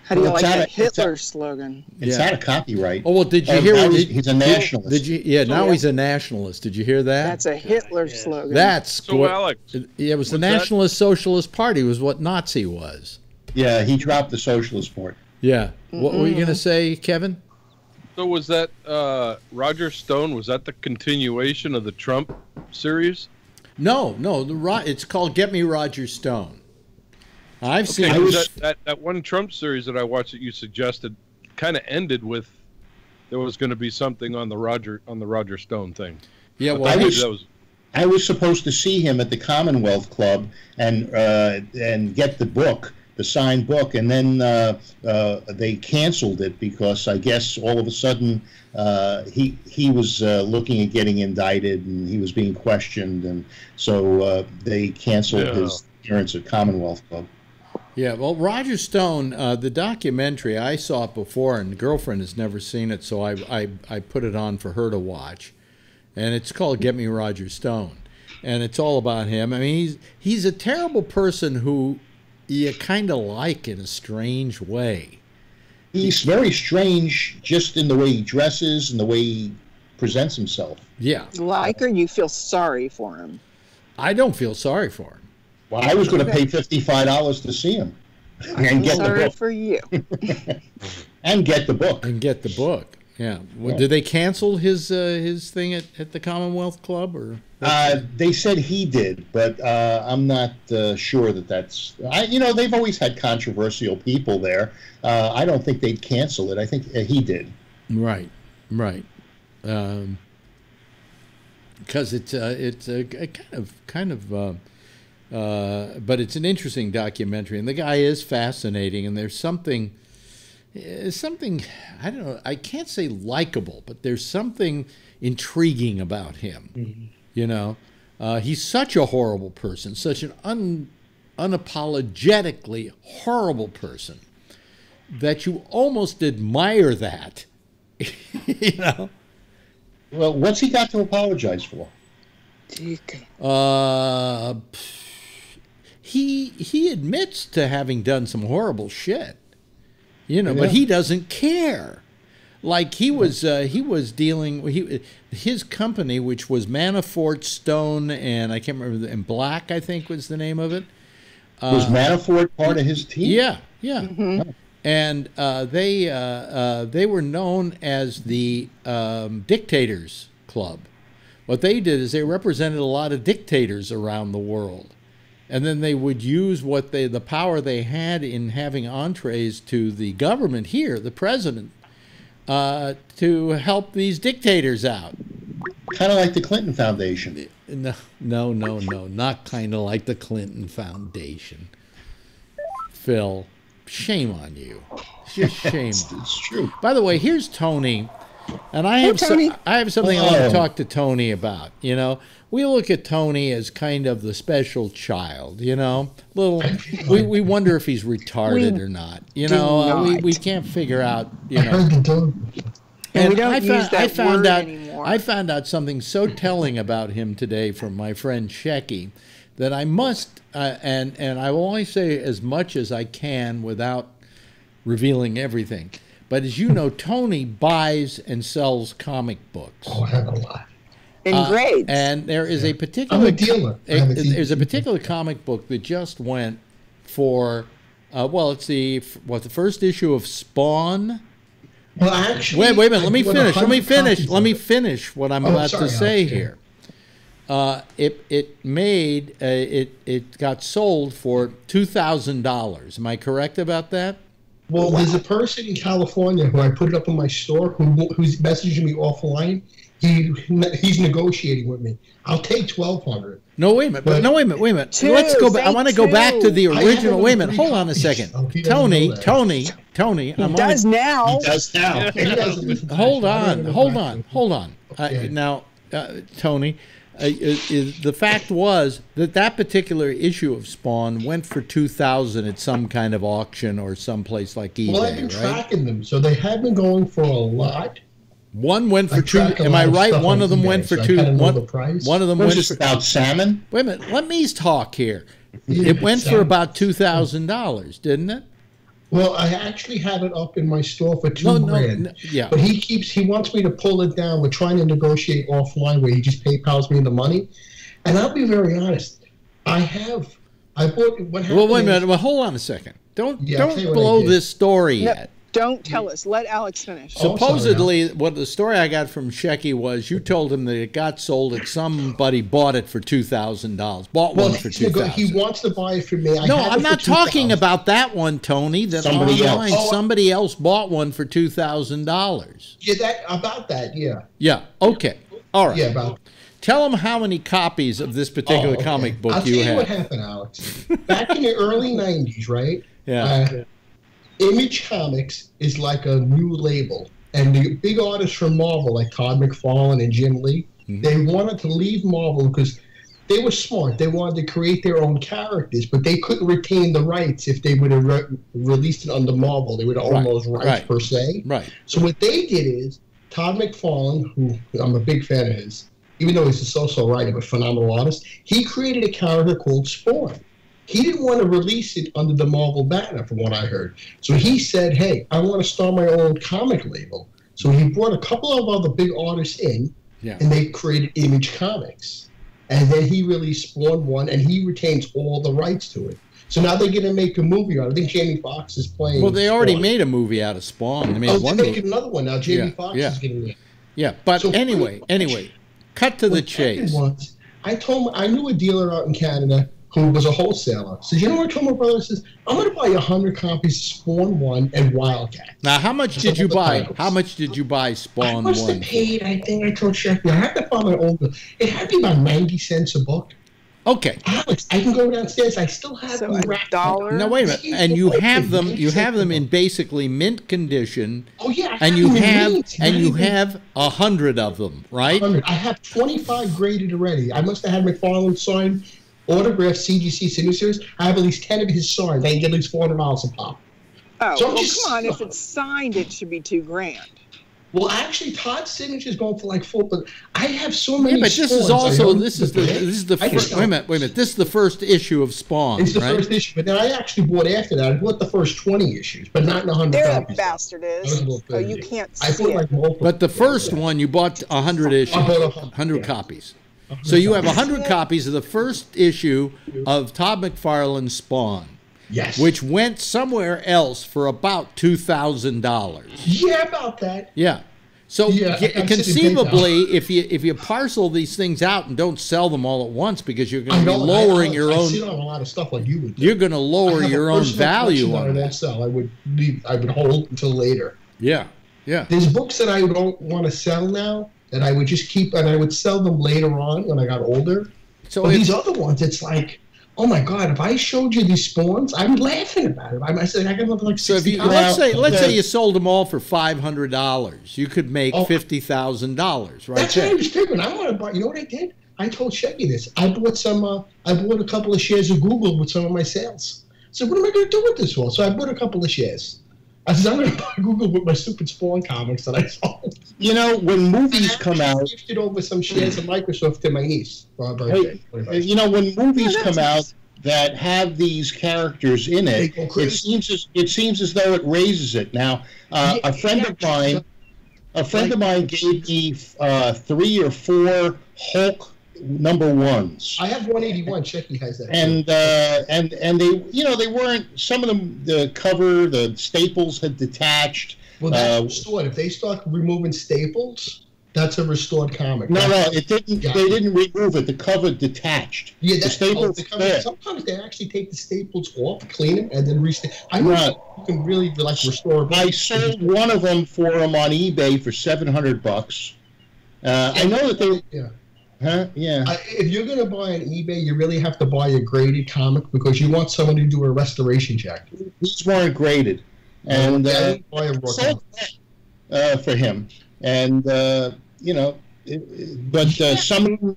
How do you like that Hitler slogan? It's out of copyright. Oh, well, did you hear? He's a nationalist. Did you? Yeah, now he's a nationalist. Did you hear that? That's a Hitler slogan. That's so, Alex. It was the Nationalist Socialist Party. Was what Nazi was. Yeah, he dropped the socialist part. Yeah. What were you going to say, Kevin? So was that Roger Stone? Was that the continuation of the Trump series? No. It's called Get Me Roger Stone. I've seen that one Trump series that I watched that you suggested kind of ended with there was going to be something on the Roger Stone thing. Yeah, well, I was supposed to see him at the Commonwealth Club and get the book, the signed book, and then they canceled it because I guess all of a sudden he was looking at getting indicted and he was being questioned, and so they canceled his appearance at Commonwealth Club. Yeah, well, Roger Stone, the documentary, I saw it before, and the girlfriend has never seen it, so I put it on for her to watch. And it's called Get Me Roger Stone. And it's all about him. I mean, he's a terrible person who you kind of like in a strange way. He's very strange just in the way he dresses and the way he presents himself. Yeah. Like, or you feel sorry for him? I don't feel sorry for him. Well, I was going to pay $55 to see him. And get sorry the book. For you. And get the book. And get the book. Yeah. Well, did they cancel his thing at the Commonwealth Club, or? They said he did, but I'm not sure that that's. They've always had controversial people there. I don't think they'd cancel it. I think he did. Right. Because it's a kind of. But it's an interesting documentary, and the guy is fascinating, and there's something I don't know, I can't say likable, but there's something intriguing about him. Mm-hmm. He's such a horrible person, such an unapologetically horrible person that you almost admire that. Well, what's he got to apologize for? He admits to having done some horrible shit. But he doesn't care. Like he was dealing his company, which was Manafort, Stone, and I can't remember, and Black, I think was the name of it. Was Manafort part of his team? Yeah. Mm-hmm. And they were known as the Dictators Club. What they did is they represented a lot of dictators around the world. And then they would use the power they had in having entrees to the government here, the president, to help these dictators out. Kind of like the Clinton Foundation. No, not kind of like the Clinton Foundation. Phil, shame on you. Just shame on you. It's true. By the way, here's Tony. And I have something I want to talk to Tony about. We look at Tony as kind of the special child. We wonder if he's retarded or not. We can't figure out. And we don't use that word anymore. I found out something so telling about him today from my friend Shecky that I must and I will only say as much as I can without revealing everything. But as you know, Tony buys and sells comic books. Oh, I have a lot. In grades. And there is a particular... I'm a dealer. There's a particular comic book that just went for... it's the first issue of Spawn. Well, actually... Wait a minute. Let me finish what I'm about to say here. It got sold for $2,000. Am I correct about that? Well, there's a person in California who I put it up in my store who's messaging me offline. He's negotiating with me. I'll take $1,200. No, wait a minute. Let's go back. I want to go back to the original. Wait a minute. Hold on a second. Tony. He does now. Hold on. Now, Tony. The fact was that particular issue of Spawn went for $2,000 at some kind of auction or someplace like eBay, well, I've been tracking them, so they have been going for a lot. One went for two. Am I right? One of them went for two. One of them went for about salmon. Wait a minute. Let me talk here. It went for about $2,000, didn't it? Well, I actually have it up in my store for $2,000. Yeah. But he wants me to pull it down. We're trying to negotiate offline where he just PayPals me the money. And I'll be very honest. I bought. What happened? Well, wait a minute. Well, hold on a second. Don't blow this story yet. Don't tell us. Let Alex finish. Supposedly, what the story I got from Shecky was you told him that it got sold and somebody bought it for $2,000. Bought one for $2,000. He wants to buy it for me. No, I'm not talking about that one, Tony. That somebody else bought one for $2,000. Yeah, about that. Yeah. Yeah. Okay. All right. Yeah. About. Tell them how many copies of this particular comic book you have. I'll tell you what happened, Alex. Back in the early '90s, right? Yeah. Image Comics is like a new label, and the big artists from Marvel, like Todd McFarlane and Jim Lee, they wanted to leave Marvel because they were smart. They wanted to create their own characters, but they couldn't retain the rights if they would have released it under Marvel. They would have owned those rights per se. Right. So what they did is Todd McFarlane, who I'm a big fan of his, even though he's a so-so writer but phenomenal artist, he created a character called Spawn. He didn't want to release it under the Marvel banner, from what I heard. So he said, hey, I want to start my own comic label. So he brought a couple of other big artists in, and they created Image Comics. And then he released Spawn 1, and he retains all the rights to it. So now they're going to make a movie out of it. I think Jamie Foxx is playing Well, they already made a movie out of Spawn. They made they're making another one now. Jamie Foxx is getting it. Yeah, but so anyway, cut to the chase. I knew a dealer out in Canada who was a wholesaler. So you know what I told my brother? I says, I'm going to buy 100 copies of Spawn 1 and Wildcat. Now, how much did you buy? How much did you buy Spawn 1? I must have paid, I think I told Shecky, I had to buy my own bill. It had to be about 90 cents a book. Okay. Alex, I can go downstairs. I still have them wrapped. $1. No, wait a minute. And you have them. You have them in basically mint condition. Oh yeah. And you have 100 of them, right? 100. I have 25 graded already. I must have had McFarlane sign, autographed CGC signatures. I have at least 10 of his signs. I can get at least $400 a pop. Oh, so well, come on. If it's signed, it should be $2,000. Well, actually, Todd's signature is going for like $4,000, but I have so many. Yeah, but this is also this is the first. Wait a minute. This is the first issue of Spawn. It's the first issue, but then I actually bought after that. I bought the first 20 issues, but not in 100 copies. There, bastard is. Oh, you can't see it. But the first one you bought 100 issues, 100 copies. So you have 100 copies of the first issue of Todd McFarlane's Spawn. Yes. Which went somewhere else for about $2,000. Yeah, about that. Yeah. So conceivably, if you parcel these things out and don't sell them all at once because you're going to be lowering your own. I sit on a lot of stuff like you would. You're going to lower your own value on it. I won't sell. I would hold until later. Yeah. Yeah. There's books that I don't want to sell now that I would just keep, and I would sell them later on when I got older. So but these other ones, it's like, oh my God! If I showed you these Spawns, I'm laughing about it. I said I got them for like 60. So let's say you sold them all for $500, you could make $50,000 right That's there. what I was thinking. I want to buy. You know what I did? I told Shecky this. I bought some. I bought a couple of shares of Google with some of my sales. So what am I going to do with this for? So I bought a couple of shares. I said, I'm going to buy Google with my stupid Spawn comics that I sold. You know, when movies come out... I gifted over some shares of Microsoft to my niece for her birthday. Hey, you know, when movies come out that have these characters in it, it seems as though it raises it. Now, a friend of mine gave me 3 or 4 Hulk #1s. I have 181. Shecky has that. And they, you know, they weren't. Some of them, the cover, the staples had detached. Well, that's restored. If they start removing staples, that's a restored comic. No, it didn't. Yeah. They didn't remove it. The cover detached. Yeah, the staples. Sometimes they actually take the staples off, clean them, and then I know you can really like restore. I sold one of them for them on eBay for $700. I know that they. Yeah. Huh? Yeah. If you're going to buy on eBay, you really have to buy a graded comic because you want someone to do a restoration check. These weren't graded, and I didn't buy a raw sold for him, and you know, some of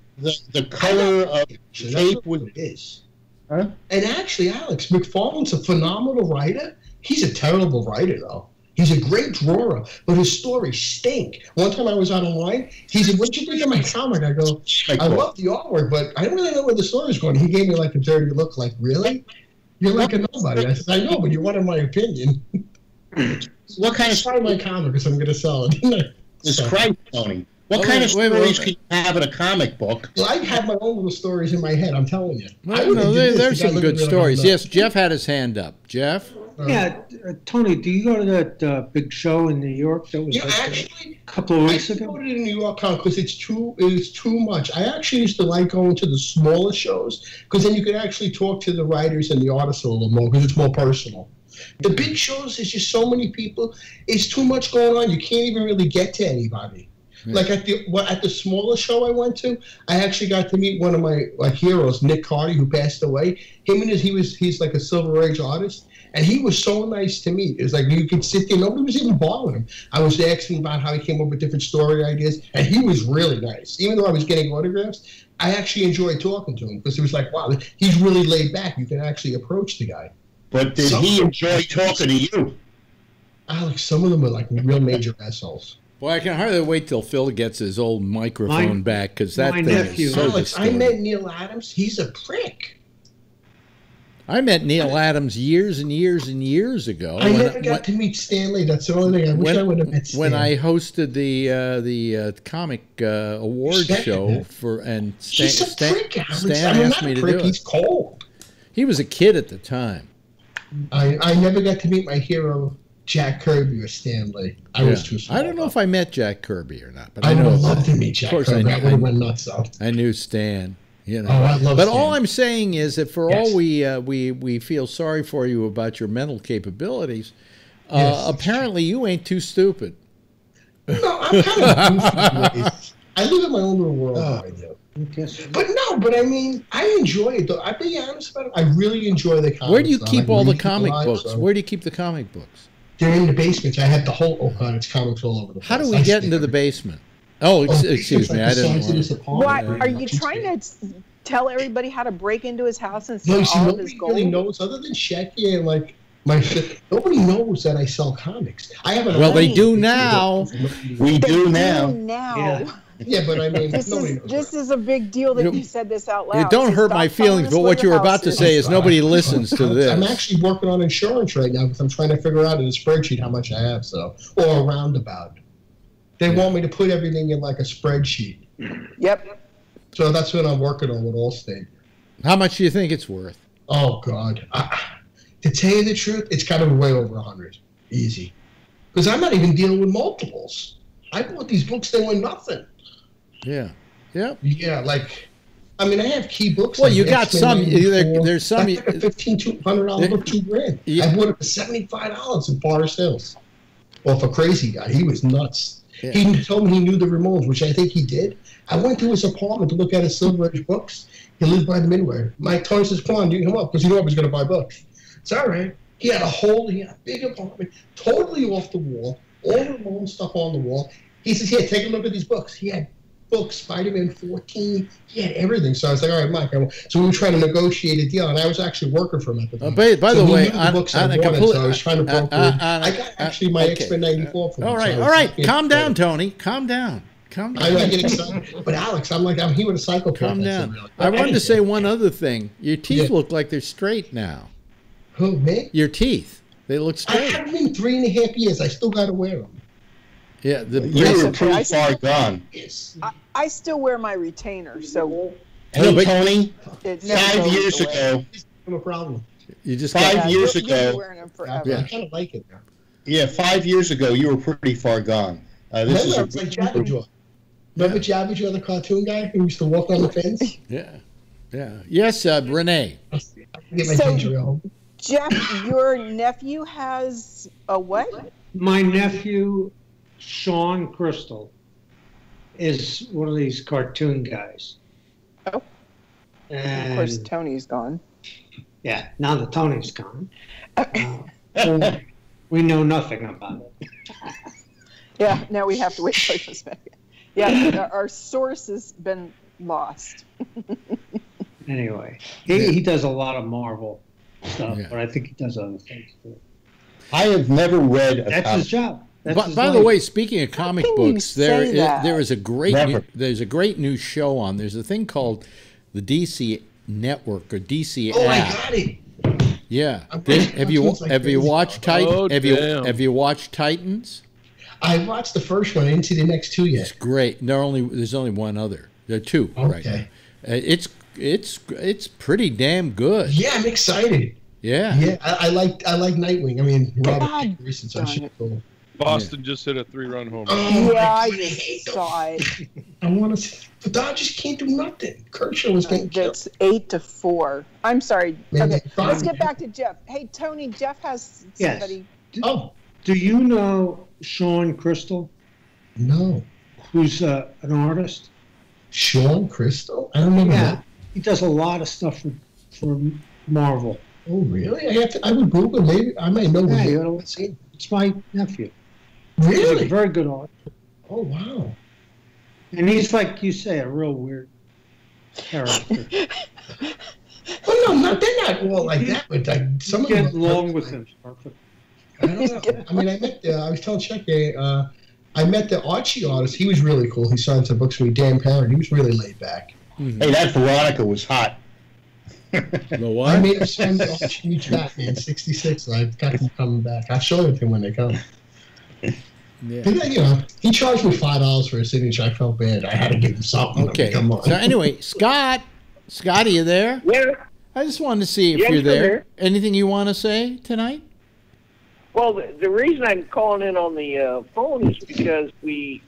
the color of the tape was is. Huh? And actually, Alex McFarlane's a phenomenal writer. He's a terrible writer, though. He's a great drawer, but his stories stink. One time I was on a line, he said, "What'd you think of my comic?" I go, "I love the artwork, but I don't really know where the story's going." He gave me like a dirty look, like, "Really? You're like a nobody." I said, "I know, but you wanted my opinion." What kind of story my comic? Because I'm going to sell it. It's Christ, Tony. What kind of stories can you have in a comic book? Well, I have my own little stories in my head. I'm telling you. Well, there's some good stories. Yes, Jeff had his hand up. Jeff. Yeah, Tony, do you go to that big show in New York that was actually a couple of weeks ago? I go to the New York Con because it's too much. I actually used to like going to the smaller shows because then you could actually talk to the writers and the artists a little more because it's more personal. The big shows, there's just so many people. It's too much going on. You can't even really get to anybody. Yeah. Like at the smaller show I went to, I actually got to meet one of my heroes, Nick Carty, who passed away. He's like a Silver Age artist, and he was so nice to meet. It was like you could sit there, nobody was even bothering him. I was asking about how he came up with different story ideas, and he was really nice. Even though I was getting autographs, I actually enjoyed talking to him because it was like, wow, he's really laid back. You can actually approach the guy. But did he enjoy talking to you? Alex, some of them are like real major assholes. Well, I can hardly wait till Phil gets his old microphone back because that thing is so Alex, I met Neil Adams. He's a prick. I met Neil Adams years and years and years ago. I never got to meet Stanley. That's the only thing. I wish I would have met Stanley. When I hosted the comic award show and Stan asked me to do it. He's cold. He was a kid at the time. I never got to meet my hero, Jack Kirby or Stanley. I was too small. I don't know if I met Jack Kirby or not, but I would have loved to meet Jack Kirby. I would have went nuts though. I knew Stan. You know. Oh, I love But Stan. all I'm saying is that for all we feel sorry for you about your mental capabilities, apparently you ain't too stupid. No, I'm kind of goofy. I live in my own little world. I do. But I mean, I enjoy it though. I'll be honest about it. I really enjoy the comics. Where do you keep all the comic books? Where do you keep the comic books? They're in the basement. I have the whole it's comics all over the place. How do we get into the basement? Oh, excuse me. I didn't know. Why are you trying to tell everybody how to break into his house and steal all of his gold? Nobody really knows, other than Shecky and like nobody knows that I sell comics. I have Well, they do now. We do now. Yeah, but I mean, this is a big deal that you said this out loud. Don't hurt my feelings, but what you were about to say is nobody listens to this. I'm actually working on insurance right now because I'm trying to figure out in a spreadsheet how much I have, or a roundabout. They want me to put everything in like a spreadsheet. Yep. So that's what I'm working on with Allstate. How much do you think it's worth? Oh, God. To tell you the truth, it's got to be way over 100. Easy. Because I'm not even dealing with multiples. I bought these books, they were nothing. Yeah. Yeah. Yeah, like, I mean, I have key books. Well, like you got some. There's some. That's like a $1,500 book, $2,000. Yeah. I bought it for $75 in Forest Hills. Well, for crazy guy, he was nuts. Yeah. He told me he knew the Ramones, which I think he did. I went to his apartment to look at his Silver Age books. He lived by the Midway. Mike Tony says, "Come on, you can come up," because he knew I was going to buy books. It's all right. He had a big apartment, totally off the wall, all the Ramones stuff on the wall. He says, "Here, take a look at these books." He had books, Spider-Man 14. He had everything. So I was like, all right, Mike. So we were trying to negotiate a deal, and I was actually working for him at the time. By the way, so I was trying to broker I got actually my X-Men 94 from him. All right. Calm down, Tony. Calm down. I get excited. But Alex, I'm here with a psychopath. Calm down. I wanted to say one other thing. Your teeth look like they're straight now. Who, me? Your teeth. They look straight. I had them in 3.5 years. I still got to wear them. Yeah, you were pretty far gone. I still wear my retainer, so. Hey, Tony, 5 years ago. No problem. You just 5 years ago. Wearing them forever. Yeah. I kind of like it now. Yeah, 5 years ago, you were pretty far gone. This is like Jabberjaw. Remember Jabberjaw, the cartoon guy who used to walk on the fence? Yeah. Yes, Renee. So, Jeff, your nephew has a what? My nephew, Sean Crystal, is one of these cartoon guys. Oh. And of course, Tony's gone. Yeah, now that Tony's gone. We know nothing about it. Yeah, now we have to wait till he comes back. Yeah, our source has been lost. Anyway, he does a lot of Marvel stuff, but I think he does other things too. I have never read That's his job. By the way, speaking of comic books, there is a great new show on. There's a thing called the DC Network or DC app. I got it. Yeah. Have you watched Titan? Have you watched Titans? I watched the first one. Into the next two yet. It's great. There's only one other. There are two right now. It's pretty damn good. Yeah, I'm excited. Yeah. Yeah, I like Nightwing. I mean, Robert Reasons on shit. Boston just hit a 3-run home run. Oh, yeah, I just saw it. I want to see. The Dodgers can't do nothing. Kershaw was getting killed. It's 8-4. I'm sorry. Man, Okay, let's get back to Jeff. Hey, Tony, Jeff has somebody. Yes. Do you know Sean Crystal? No. Who's an artist? Sean Crystal? I don't know. Yeah, he does a lot of stuff for Marvel. Oh, really? I would Google. Maybe I might know. It's my nephew. Really? He's a very good artist. Oh, wow. And he's, like you say, a real weird character. Well, no, they're not all like that. But like some of them get along with him. Perfect. I don't know. I mean, I was telling Chuck, I met the Archie artist. He was really cool. He signed some books for me. Dan Parent. He was really laid back. Mm-hmm. Hey, that Veronica was hot. The what? I made him sign the Archie meets Batman '66. And I've got them coming back. I'll show it to him when they come. Yeah. Then, he charged me $5 for a signature. I felt bad. I had to give him something. Okay. Come on. So anyway, Scott, are you there? Yeah. I just wanted to see if you're there. Anything you want to say tonight? Well, the reason I'm calling in on the phone is because we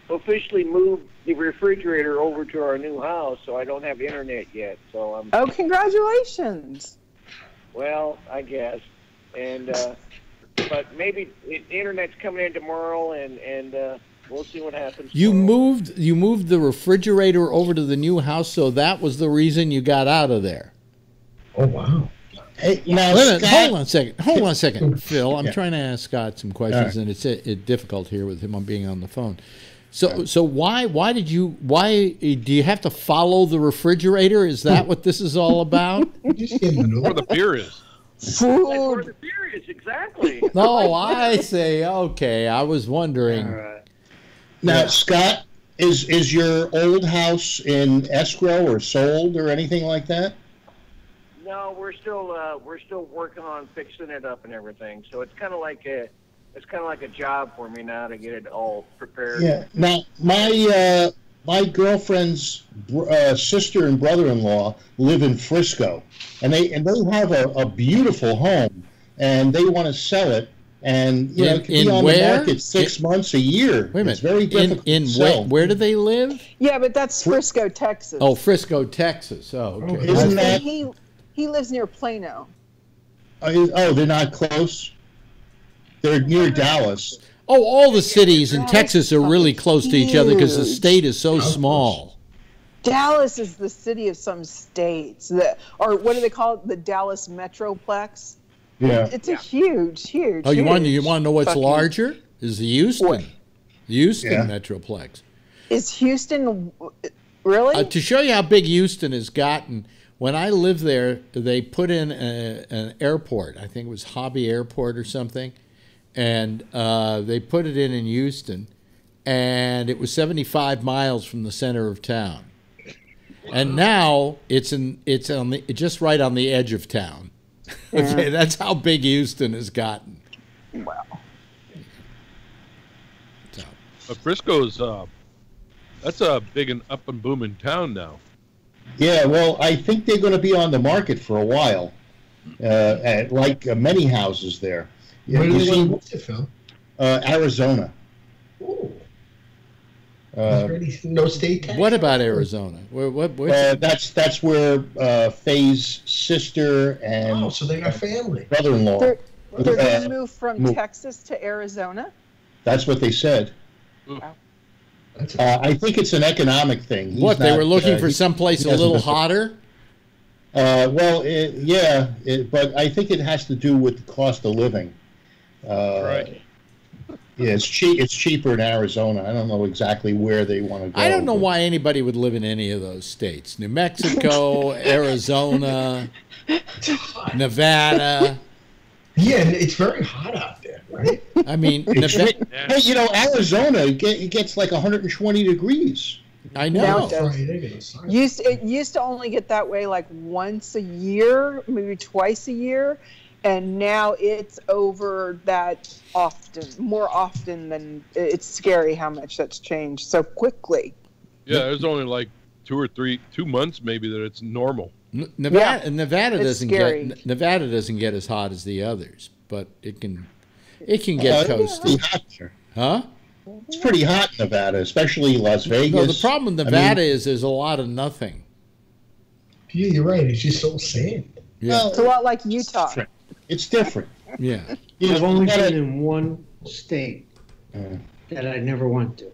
officially moved the refrigerator over to our new house, so I don't have internet yet. So I'm. Oh, congratulations! Well, I guess, and but maybe the internet's coming in tomorrow, and we'll see what happens. You moved the refrigerator over to the new house, so that was the reason you got out of there. Oh wow! Hey, now, Wait a minute, Scott, hold on a second, Phil. I'm trying to ask Scott some questions, right. and it's difficult here with him on being on the phone. So why do you have to follow the refrigerator? Is that what this is all about? Where the beer is. Food. That's where the beer is, exactly. No, I say okay. I was wondering. All right. Now, Scott, is your old house in escrow or sold or anything like that? No, we're still working on fixing it up and everything. So it's kind of like a job for me now to get it all prepared. Yeah. Now, my girlfriend's sister and brother-in-law live in Frisco, and they have a beautiful home, and they want to sell it. And it can be on the market 6 months, a year. Wait a minute. It's very difficult to sell. Where do they live? Yeah, but that's Frisco, Texas. Oh, Frisco, Texas. Oh, okay. Isn't that? He lives near Plano. Oh, they're not close. They're near Dallas. Oh, all the cities in Texas are really close to each other because the state is so small. Dallas is the city of some states, or what do they call it? The Dallas Metroplex. Yeah, it's a huge. Oh, you want to know what's larger? Is the Houston Yeah. Metroplex? Is Houston really? To show you how big Houston has gotten, when I lived there, they put in an airport. I think it was Hobby Airport or something, and they put it in Houston, and it was 75 miles from the center of town. And now it's just right on the edge of town. Okay, that's how big Houston has gotten. Wow. But Frisco's that's a big and up and booming town now. Yeah, well, I think they're going to be on the market for a while, like many houses there. Where do they want to move to, Phil? Arizona. Ooh. No state tax. What about Arizona? That's where Faye's sister and so they got family. Brother-in-law. They're going to move from Texas to Arizona? That's what they said. Wow. I think it's an economic thing. They were looking for someplace a little hotter? But I think it has to do with the cost of living. Right. Yeah, it's cheap. It's cheaper in Arizona. I don't know exactly where they want to go. I don't know why anybody would live in any of those states. New Mexico, Arizona, Nevada. Yeah, it's very hot out there, right? I mean, hey, Arizona, it gets like 120 degrees. I know. It used to only get that way like once a year, maybe twice a year. And now it's over that more often than it's scary how much that's changed so quickly. Yeah, there's only like 2 months maybe that it's normal. Nevada doesn't scary. Nevada doesn't get as hot as the others, but it can get toasty. Huh? It's pretty hot in Nevada, especially Las Vegas. No, the problem with Nevada is there's a lot of nothing. Yeah, you're right. It's just all sand. Yeah. It's a lot like Utah. It's different. Yeah. I've only been in one state that I never went to.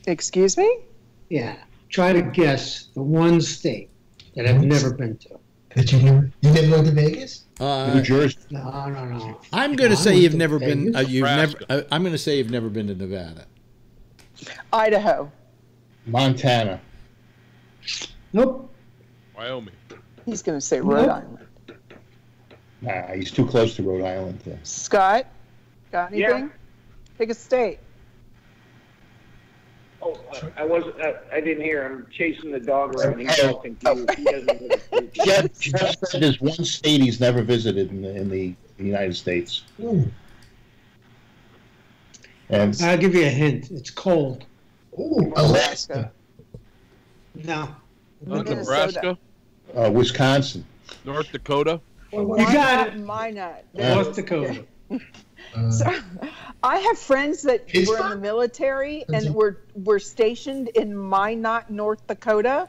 Excuse me? Yeah. Try to guess the one state that I've never been to. That you never went to Vegas? New Jersey. No. I'm going to say you've never been. I'm going to say you've never been to Nevada. Idaho. Montana. Nope. Wyoming. He's going to say Rhode Island. Nah, he's too close to Rhode Island. Scott, got anything? Yeah. Pick a state. Oh, I didn't hear. I'm chasing the dog around. He's all confused. He doesn't know the state. Jeff said there's one state he's never visited in the United States. And I'll give you a hint. It's cold. Ooh, Alaska. No. Nebraska. Wisconsin. North Dakota. You got it. Minot. North Dakota. So, I have friends that were in the military and were stationed in Minot, North Dakota,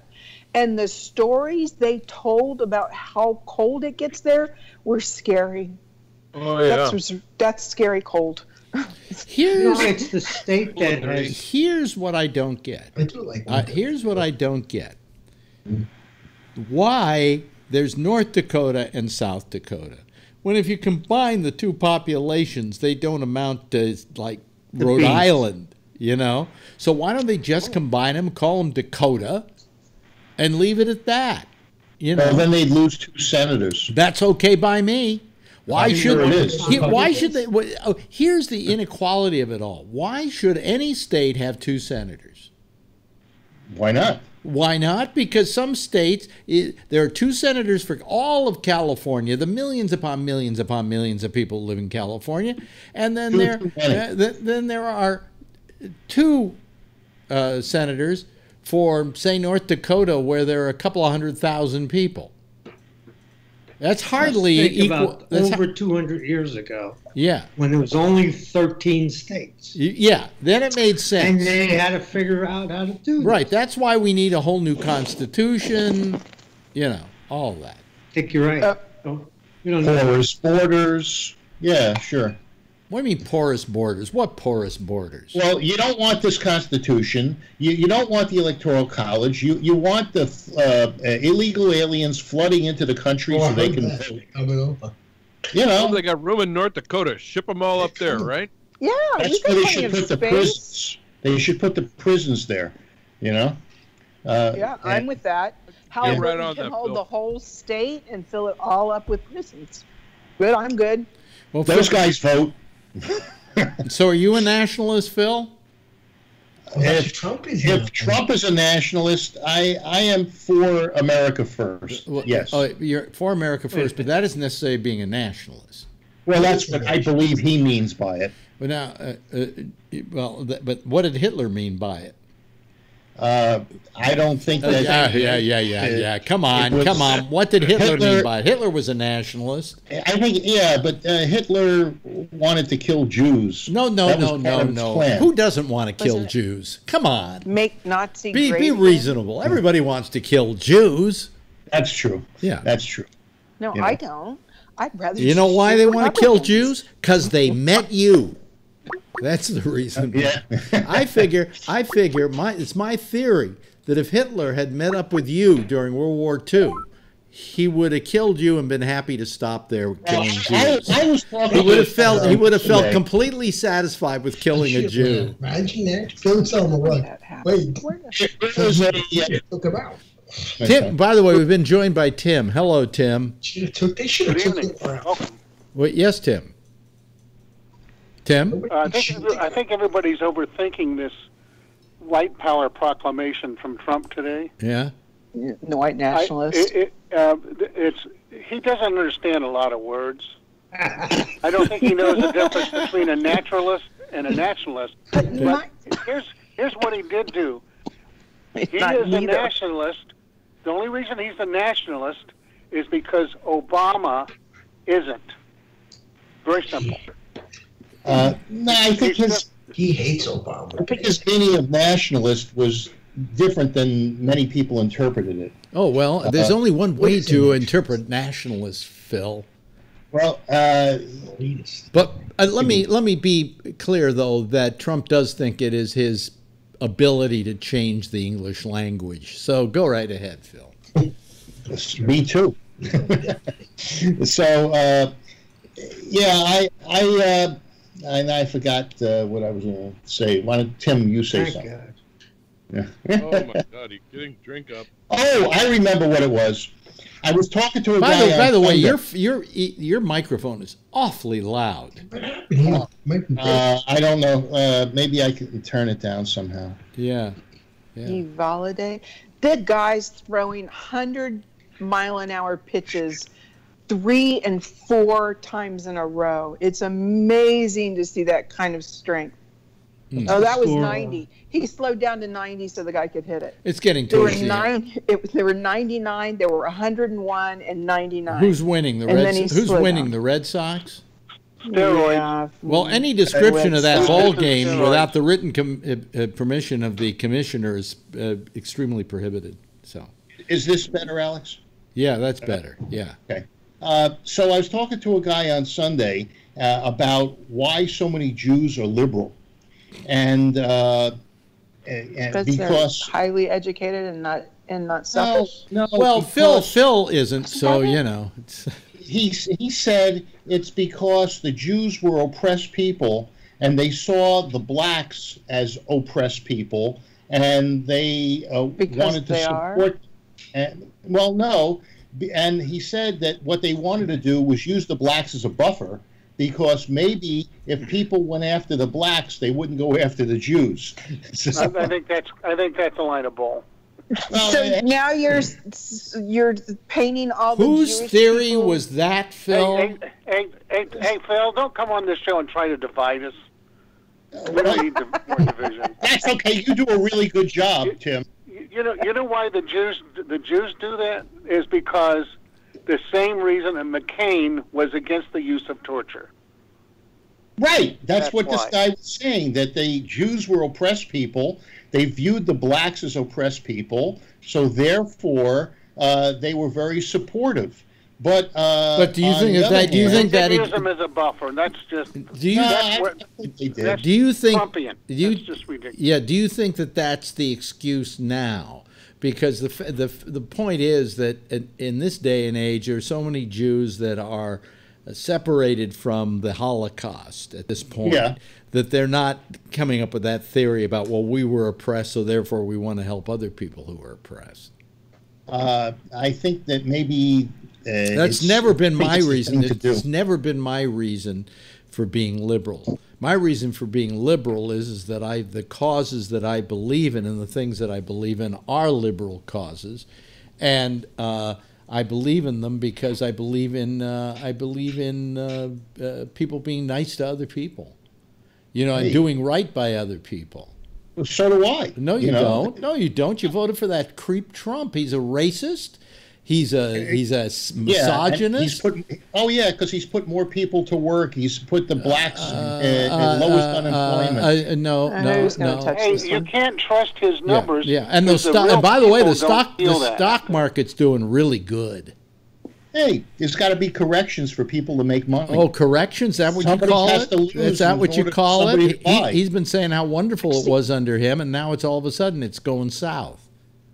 and the stories they told about how cold it gets there were scary. Oh yeah, that's scary cold. It's the state that has. Here's what I don't get. I do like here's what I don't get. Why there's North Dakota and South Dakota, when if you combine the two populations, they don't amount to like Rhode Island, you know? So why don't they just combine them, call them Dakota, and leave it at that? You know? Well, then they'd lose 2 senators. That's okay by me. Why should they? Here's the inequality of it all. Why should any state have 2 senators? Why not? Why not? Because some states, there are 2 senators for all of California, the millions upon millions upon millions of people who live in California, and then there are 2 senators for, say, North Dakota, where there are a couple of 100,000 people. That's hardly equal. That's over 200 years ago. Yeah. When there was only 13 states. Yeah. Then it made sense. And they had to figure out how to do this. Right. That's why we need a whole new constitution. You know, all of that. I think you're right. Porous borders. Yeah, sure. What do you mean porous borders? What porous borders? Well, you don't want this constitution. You don't want the Electoral College. You want the illegal aliens flooding into the country so they can vote. You know, they got room in North Dakota. Ship them all up there, right? Yeah, that's where they should put the prisons. They should put the prisons there. You know. Yeah, I'm with that. However, right you can hold the whole state and fill it all up with prisons. Good, I'm good. Well, those guys vote. So are you a nationalist, Phil? If Trump is a nationalist, I am for America first. Yes. You're for America first, but that isn't necessarily being a nationalist. Well, that's what I believe he means by it. But now, but what did Hitler mean by it? I don't think that. Yeah. Come on. What did Hitler mean by it? Hitler was a nationalist. I think, but Hitler wanted to kill Jews. No. Who doesn't want to kill Jews? Come on. Make Nazi great. Be reasonable. Everybody wants to kill Jews. That's true. Yeah. That's true. No, I don't. I'd rather. You know why they want to kill Jews? Because they met you. That's the reason. Yeah. I figure it's my theory that if Hitler had met up with you during World War II, he would have killed you and been happy to stop there killing Jews. He would have felt completely satisfied with killing a Jew. Imagine that. Kill someone what? Wait. Took him out. Tim, by the way, we've been joined by Tim. Hello, Tim. They should have took it out. Well, yes, Tim. Tim? I think everybody's overthinking this white power proclamation from Trump today. Yeah? The white nationalist. He doesn't understand a lot of words. I don't think he knows the difference between a naturalist and a nationalist. But here's what he did do. He is a nationalist The only reason he's a nationalist is because Obama isn't. Very simple. No, I think he hates Obama. I think his meaning of nationalist was different than many people interpreted it. Oh, well, there's only one way to interpret nationalist, Phil. Well, but let me be clear, though, that Trump does think it is his ability to change the English language. So go right ahead, Phil. Me too. So, yeah, I forgot what I was going to say. Why don't, Tim, you say something? God. Yeah. Oh my God, he's getting drink up. Oh, I remember what it was. I was talking to a guy. By the way, your microphone is awfully loud. I don't know. Maybe I can turn it down somehow. Yeah. Validate. The guy's throwing 100-mile-an-hour pitches 3 and 4 times in a row. It's amazing to see that kind of strength. Oh, that was 90. He slowed down to 90 so the guy could hit it. It's getting towards the end. There were 99, there were 101, and 99. Who's winning? Who's winning? The Red Sox? Yeah. Well, any description of that ball game without the written permission of the commissioner is extremely prohibited. So, is this better, Alex? Yeah, that's better. Yeah. Okay. So I was talking to a guy on Sunday about why so many Jews are liberal, and because they're highly educated and not selfish. No, well, Phil isn't. So you know, he said it's because the Jews were oppressed people, and they saw the blacks as oppressed people, and they wanted to support. Well, no. And he said that what they wanted to do was use the blacks as a buffer, because maybe if people went after the blacks, they wouldn't go after the Jews. So, I think that's a line of bull. Well, so now you're painting all the whose Jewish theory people. Was that, Phil? Hey, Phil, don't come on this show and try to divide us. We don't need more division. That's okay. You do a really good job, Tim. You know why the Jews do that is because the same reason that McCain was against the use of torture. Right. That's what why. This guy was saying, that the Jews were oppressed people. They viewed the blacks as oppressed people, so therefore they were very supportive. But do you think that? Do you think that? Use them as a buffer. That's just. Do you? That's do you think? Trumpian. That's just ridiculous. Yeah. Do you think that that's the excuse now? Because the point is that in this day and age, there are so many Jews that are separated from the Holocaust at this point that they're not coming up with that theory about, well, we were oppressed, so therefore we want to help other people who are oppressed. I think that maybe that's never been my reason. It's never been my reason for being liberal. My reason for being liberal is that the causes that I believe in and the things that I believe in are liberal causes, and I believe in them because I believe in people being nice to other people, and doing right by other people. Well, so do I. No, you don't. No, you don't. You voted for that creep Trump. He's a racist. He's a misogynist. Because he's put more people to work. He's put the blacks at lowest unemployment. No. Hey, you can't trust his numbers. Yeah. And by the way, the stock market's doing really good. Hey, there's got to be corrections for people to make money. Oh, corrections? Is that what you call it? Is that what you call it? He's been saying how wonderful it was under him, and now it's all of a sudden it's going south.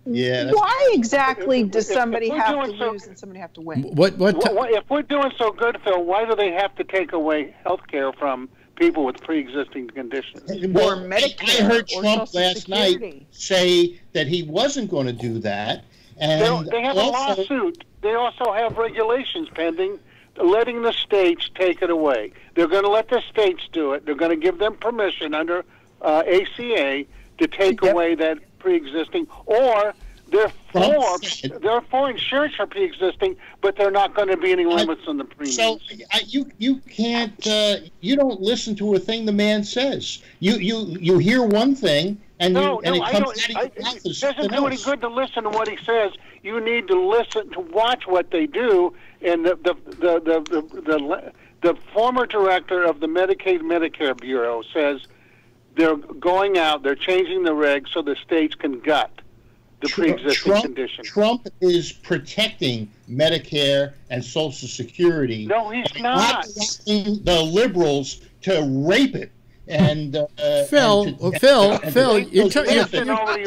Yeah. Why exactly does somebody have to lose and somebody have to win? If we're doing so good, Phil, why do they have to take away health care from people with pre-existing conditions? Or Medicare? I heard Trump last night say that he wasn't going to do that. And they have a lawsuit. They also have regulations pending letting the states take it away. They're going to let the states do it. They're going to give them permission under ACA to take away that pre-existing, or they're for insurance for pre-existing, but they're not going to be any limits on the premiums. So you can't you don't listen to a thing the man says. You hear one thing and it comes out of your mouth. It doesn't do any good to listen to what he says. You need to listen to watch what they do. And the former director of the Medicaid Medicare Bureau says they're going out, they're changing the regs so the states can gut the pre-existing condition. Trump is protecting Medicare and Social Security. No, he's not. The liberals to rape it. And Phil, you're talking out of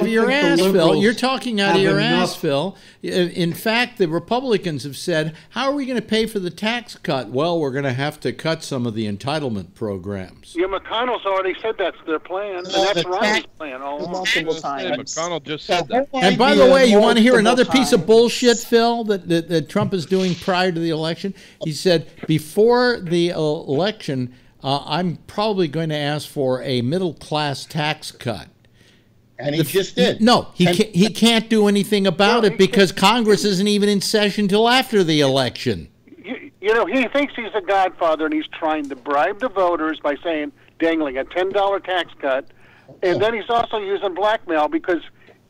your ass, Phil. You're talking out of your ass, Phil. In fact, the Republicans have said, how are we going to pay for the tax cut? Well, we're going to have to cut some of the entitlement programs. Yeah, McConnell's already said that's their plan, and that's Ronnie's plan multiple times. McConnell just said that. And by the way, you want to hear another piece of bullshit, Phil, that Trump is doing prior to the election? He said, before the election, I'm probably going to ask for a middle-class tax cut. And he just did. No, he can't do anything about it because Congress isn't even in session till after the election. You know, he thinks he's a godfather, and he's trying to bribe the voters by dangling a $10 tax cut, and then he's also using blackmail because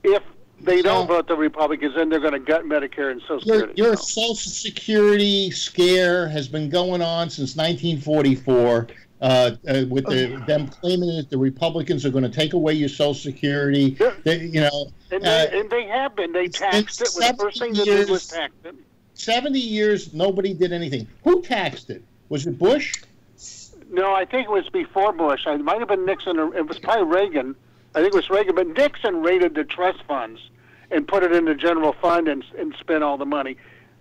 if they don't vote the Republicans, then they're going to gut Medicare and Social Security. Your Social Security scare has been going on since 1944. With them claiming that the Republicans are going to take away your Social Security. And they have been. They taxed it. The first thing they did was tax it. 70 years, nobody did anything. Who taxed it? Was it Bush? No, I think it was before Bush. It might have been Nixon, or it was probably Reagan. I think it was Reagan. But Nixon raided the trust funds and put it in the general fund and spent all the money.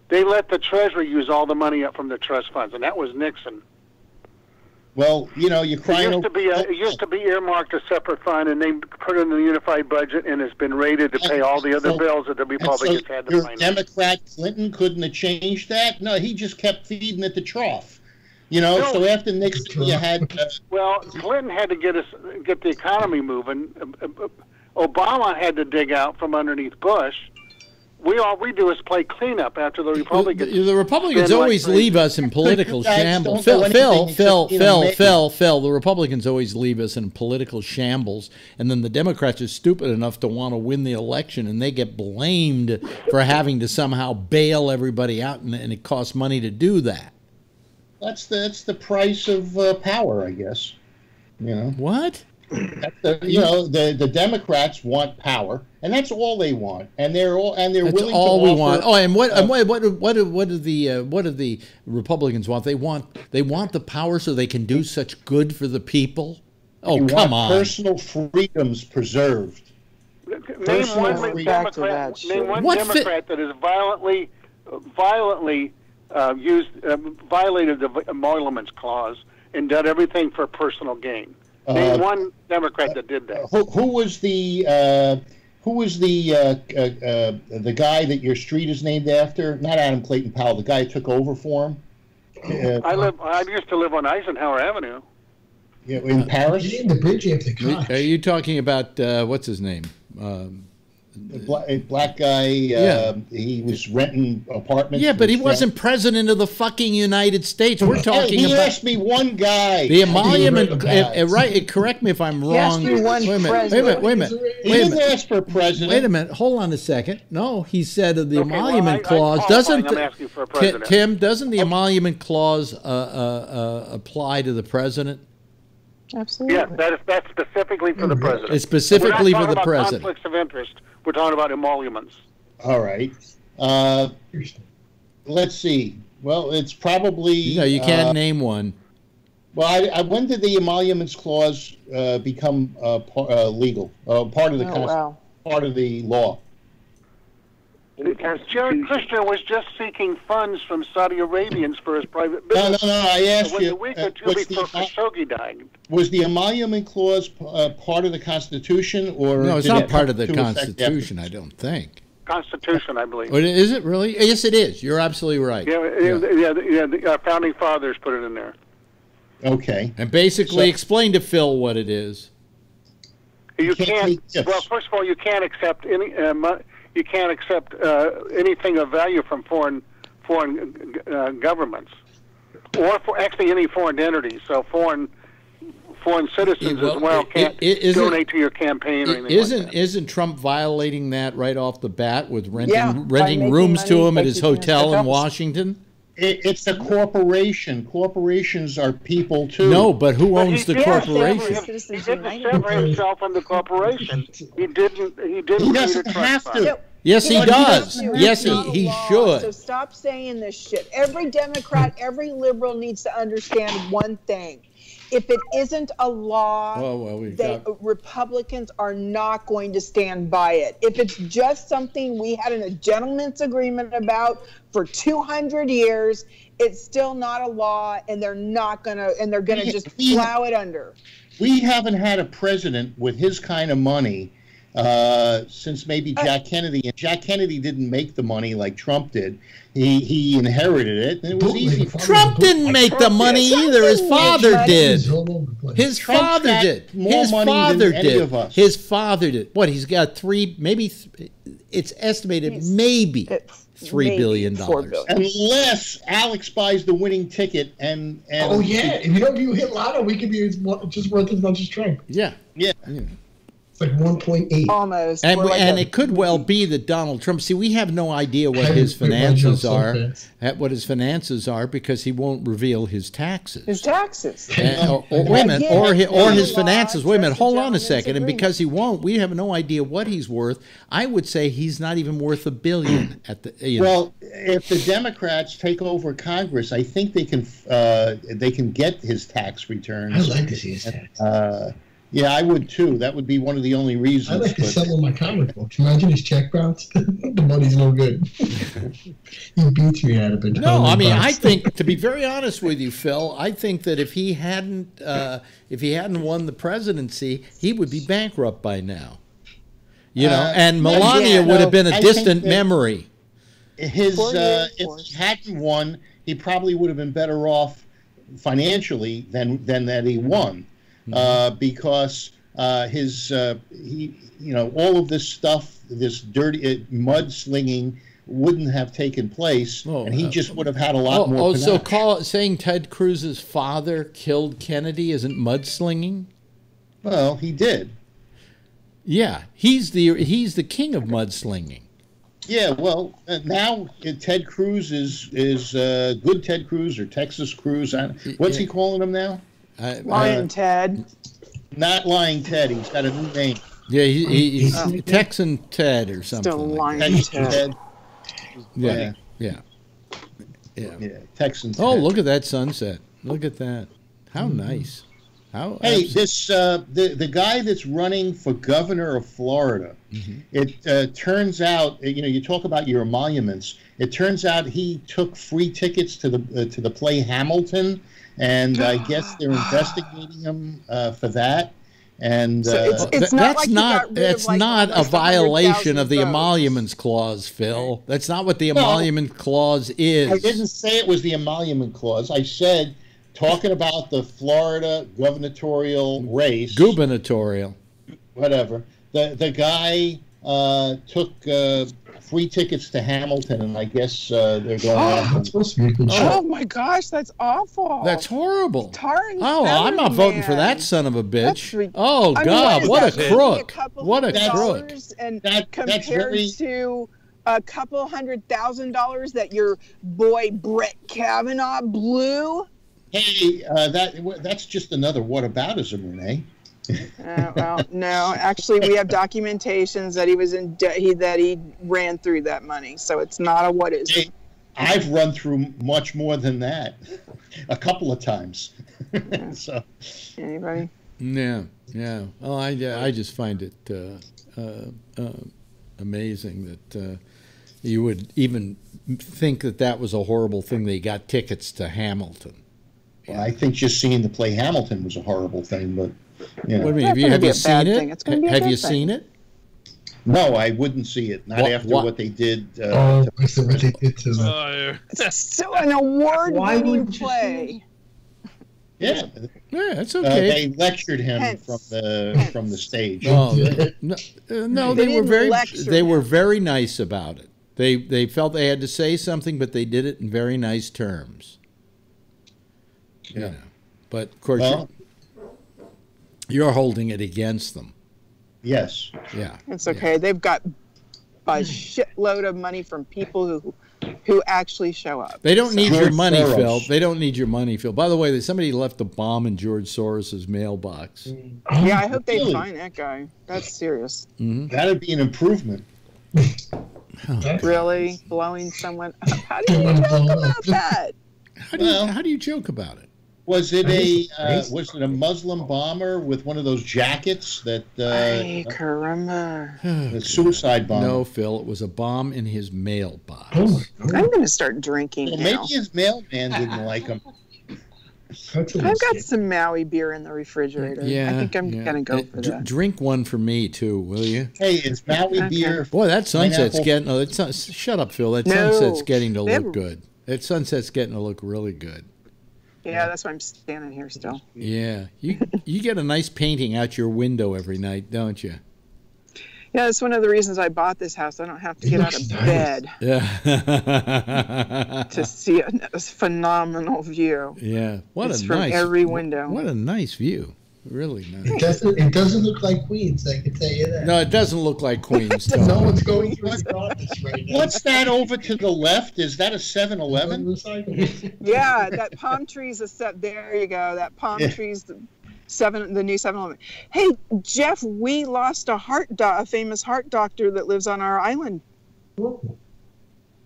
They let the Treasury use all the money up from the trust funds, and that was Nixon. Well, you know, you're crying. It used to be earmarked a separate fund, and they put it in the unified budget, and it's been rated to pay all the other bills that the Republicans had to finance. Democrat Clinton couldn't have changed that. No, he just kept feeding at the trough. You know, No. so after Nixon, you had. Well, Clinton had to get the economy moving. Obama had to dig out from underneath Bush. All we do is play cleanup after the Republicans. The Republicans always leave us in political shambles. Phil, the Republicans always leave us in political shambles, and then the Democrats are stupid enough to want to win the election, and they get blamed for having to somehow bail everybody out, and it costs money to do that. That's the price of power, I guess. You know what? The Democrats want power, and that's all they want, and they're willing to all we offer, want. Oh, and what do the Republicans want? They want the power so they can do such good for the people. Oh, come on! Personal freedoms preserved. Name one Democrat that has violated the emoluments clause and done everything for personal gain. Name one Democrat that did that. Who was the guy that your street is named after? Not Adam Clayton Powell. The guy who took over for him. I used to live on Eisenhower Avenue. Yeah, in Paris. You named the bridge after Koch. Are you talking about what's his name? A black guy. He was renting apartments. Yeah, but he wasn't president of the fucking United States. We're talking about. He asked me one guy. The emolument. Right. Correct me if I'm wrong. He asked you one president. Wait a minute. He didn't ask for president. Wait a minute. Hold on a second. No, he said the emolument clause doesn't. Tim, doesn't the emolument clause apply to the president? Absolutely. Yeah, that's specifically for the president. It's specifically for the president. We're not talking about conflicts of interest. We're talking about emoluments. All right. Let's see. Well, it's probably. You can't name one. Well, when did the emoluments clause become legal? Part of the part of the law. Jared Kushner was just seeking funds from Saudi Arabians for his private business. No. I asked you. A week or two before Khashoggi died. Was the emolument clause part of the Constitution, or no? It's not part of the Constitution. I don't think. Constitution, I believe. Is it really? Yes, it is. You're absolutely right. Yeah. The founding fathers put it in there. Okay. And basically explain to Phil what it is. You can't. Well, first of all, you can't accept any. You can't accept anything of value from foreign governments, or for actually any foreign entities. So foreign foreign citizens as well can't donate to your campaign or anything like that. Isn't Trump violating that right off the bat with renting making rooms to money him by at his keeping his hotel in hotels. Washington? It's a corporation. Corporations are people too. No, but who But owns he the did corporation? He didn't sever himself from the corporation. He didn't. He didn't. He doesn't have to. Yes, he does. Yes, It's not a he law, should. So stop saying this shit. Every Democrat, every liberal needs to understand one thing. If it isn't a law, Republicans are not going to stand by it. If it's just something we had in a gentleman's agreement about for 200 years, it's still not a law, and they're not gonna, and they're gonna just plow it under. We haven't had a president with his kind of money since maybe Jack Kennedy. And Jack Kennedy didn't make the money like Trump did. He inherited it, and it was easy. Trump didn't make the money either. His father did. His father did. More money than any of us. His father did. What? He's got it's estimated maybe $3 billion. Unless Alex buys the winning ticket and oh yeah, if you hit lotto, we could be just worth as much as Trump. Yeah. It's like 1.8. Almost. And it could well be that Donald Trump, see, we have no idea what his finances are, because he won't reveal his taxes. His taxes. Or his finances. Wait a minute, hold on a second. And because he won't, we have no idea what he's worth. I would say he's not even worth $1 billion at the. Well, if the Democrats take over Congress, I think they can get his tax returns. I'd like to see his tax. Yeah, I would too. That would be one of the only reasons. I'd like to sell all my comic books. Imagine his check bounce. The money's no good. He beats me out of it. No, I mean, I think, to be very honest with you, Phil, I think that if he hadn't won the presidency, he would be bankrupt by now. And Melania would have been a distant memory. If he hadn't won, he probably would have been better off financially than that he won. Because all of this stuff, this dirty mudslinging, wouldn't have taken place, and he just would have had a lot more. So saying Ted Cruz's father killed Kennedy isn't mudslinging? Well, he did. Yeah, he's the king of mudslinging. Yeah, well, now Ted Cruz is good Ted Cruz or Texas Cruz. What's he calling him now? Lying Ted. Not Lying Ted. He's got a new name. Yeah, he's Texan Ted or something. Still Lying Ted. Yeah. Texan Ted. Oh, look at that sunset. Look at that. How nice. The guy that's running for governor of Florida, it turns out, you talk about your emoluments. It turns out he took free tickets to the play Hamilton, and I guess they're investigating him for that. And it's that's not a violation of the emoluments clause, Phil. That's not what the emolument clause is. I didn't say it was the emolument clause. I said, talking about the Florida gubernatorial race. Gubernatorial. Whatever. The guy took free tickets to Hamilton, and I guess they're going on. Oh my gosh, that's awful. That's horrible. I'm not voting for that son of a bitch. Oh God, what a crook! What a crook! And compared to a couple $100,000 that your boy Brett Kavanaugh blew. Hey, that's just another whataboutism, Renee. Well, no. Actually, we have documentations that he was in debt. That he ran through that money, so it's not a what is. Hey, I've run through much more than that, a couple of times. So. Anybody? Yeah. Well, I just find it amazing that you would even think that was a horrible thing. They got tickets to Hamilton. Well, I think just seeing the play Hamilton was a horrible thing, but. What do you mean? Have you seen it? Have you seen it? No, I wouldn't see it. Not after what they did. What they did to them. It's still an award-winning play. Yeah, it's okay. They lectured him from the stage. Oh, no, they were very nice about it. They felt they had to say something, but they did it in very nice terms. Yeah, but of course. You're holding it against them. Yes. Yeah. It's okay. They've got a shitload of money from people who actually show up. They don't need your money, Soros. Phil. They don't need your money, Phil. By the way, somebody left a bomb in George Soros's mailbox. Yeah, I hope they Really? find that guy. That's serious. That'd be an improvement. Really? Blowing someone up? How do you joke about that? How do you joke about it? Was it a Muslim bomber with one of those jackets that Ay, caramba. the suicide bomber? No, Phil. It was a bomb in his mailbox. I'm going to start drinking Well, now. maybe his mailman didn't like him. I've got some Maui beer in the refrigerator. Yeah, I think I'm going to go for that. Drink one for me too, will you? Hey, it's Maui beer. Boy, that sunset's pineapple. getting. Shut up, Phil. That No, sunset's getting to they look have- good. That sunset's getting to look really good. Yeah, that's why I'm standing here still. Yeah, you get a nice painting out your window every night, don't you? Yeah, that's one of the reasons I bought this house. I don't have to get out of bed Yeah. to see a phenomenal view. Yeah. It's from every window. What a nice view. Really nice. It doesn't look like Queens, I can tell you that. No, it doesn't look like Queens. Tom. No one's going through the gardens right now. What's that over to the left? Is that a 7-Eleven? Yeah, that palm tree's there you go. That palm tree's the new 7-Eleven. Hey, Jeff, we lost a famous heart doctor that lives on our island. Who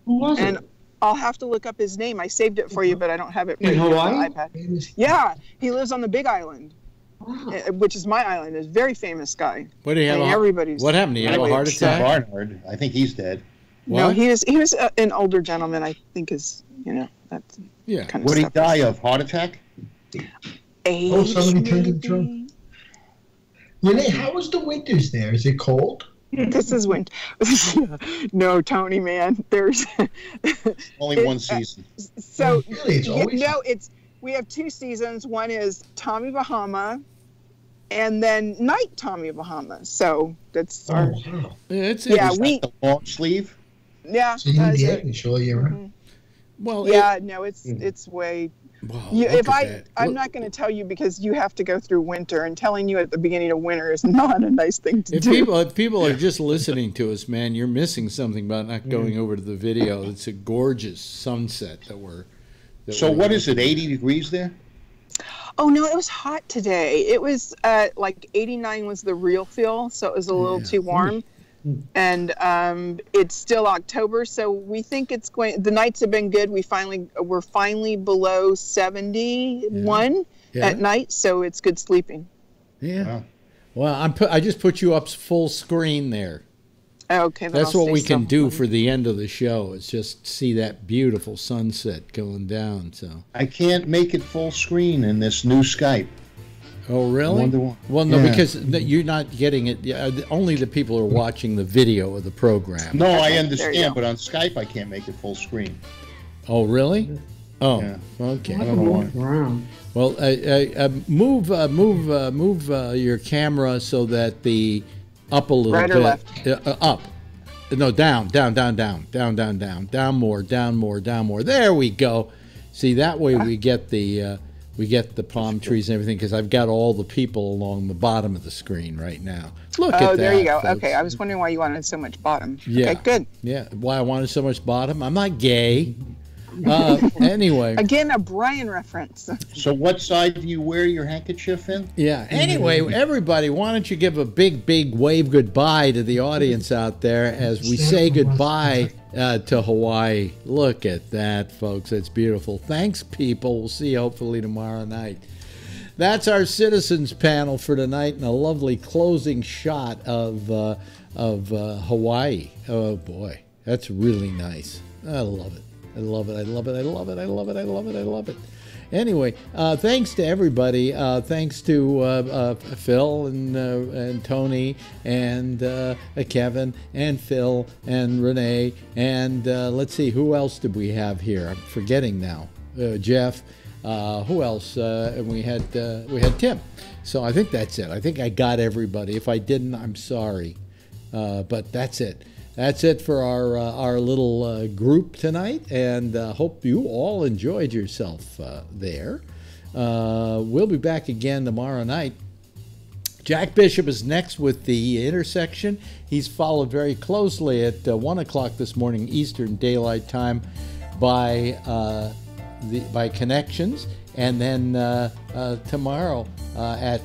was And it? I'll have to look up his name. I saved it for you, but I don't have it In right here on Hawaii? the iPad. Yeah, he lives on the Big Island, which is my island. He's a very famous guy. What do you have? Everybody's. What happened? Do you have a heart attack? Barnard. I think he's dead. No, What? he was an older gentleman. I think that's Yeah. kind of What did he stuff. die of? Heart attack? Oh, somebody turned to the maybe? drum. Renee, how was the winters there? Is it cold? This is when. No, Tony, man. There's Only one season. so Really? It's always we have two seasons. One is Tommy Bahama, and then Night Tommy Bahama. So that's our wow. It's yeah Is we that the long sleeve? yeah So you that's need the it. English all year round. well. Yeah, no, it's way. Wow, You, look if at that. I'm Look- not going to tell you because you have to go through winter, and telling you at the beginning of winter is not a nice thing to If do. people are just listening to us, man, you're missing something about not going over to the video. It's a gorgeous sunset that we're. So what is it, 80 degrees there? Oh no, it was hot today. It was like 89 was the real feel, so it was a little too warm. And it's still October, so we think it's going. The nights have been good. We're finally below 71 at night, so it's good sleeping. Yeah. Wow. Well, I just put you up full screen there. Okay, then That's I'll what stay we can still. do for the end of the show. Is just see that beautiful sunset going down. So. I can't make it full screen in this new Skype. Oh, really? I wonder why. Well, no, Yeah. because you're not getting it. Yeah, only the people are watching the video of the program. No, I there you understand, go. but on Skype I can't make it full screen. Oh, really? Oh, Yeah. okay. I don't know why. Well, move your camera so that the up a little Right or bit. left? Up. No, down more. There we go. See, that way we get the palm trees and everything because I've got all the people along the bottom of the screen right now. Look at that. Oh, there you go. folks. Okay, I was wondering why you wanted so much bottom. Yeah. Okay, good. Yeah. Why I wanted so much bottom? I'm not gay. Anyway. Again, a Brian reference. So what side do you wear your handkerchief in? Yeah. Anyway, everybody, why don't you give a big wave goodbye to the audience out there as we say goodbye to Hawaii. Look at that, folks. It's beautiful. Thanks, people. We'll see you hopefully tomorrow night. That's our citizens panel for tonight, and a lovely closing shot of Hawaii. Oh boy, that's really nice. I love it. I love it. Anyway, thanks to everybody. Thanks to Phil and Tony and Kevin and Phil and Renee and let's see, who else did we have here? I'm forgetting now. Jeff. Who else? And we had Tim. So I think that's it. I think I got everybody. If I didn't, I'm sorry. But that's it. That's it for our little group tonight, and hope you all enjoyed yourself there. We'll be back again tomorrow night. Jack Bishop is next with The Intersection. He's followed very closely at 1 o'clock this morning Eastern Daylight Time by Connections. And then tomorrow at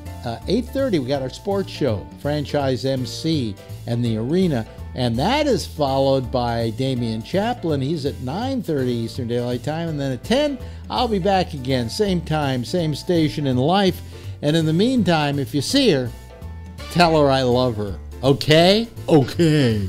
8:30, we got our sports show, Franchise MC and the Arena. And that is followed by Damian Chaplin. He's at 9:30 Eastern Daylight Time. And then at 10, I'll be back again. Same time, same station in life. And in the meantime, if you see her, tell her I love her. Okay? Okay.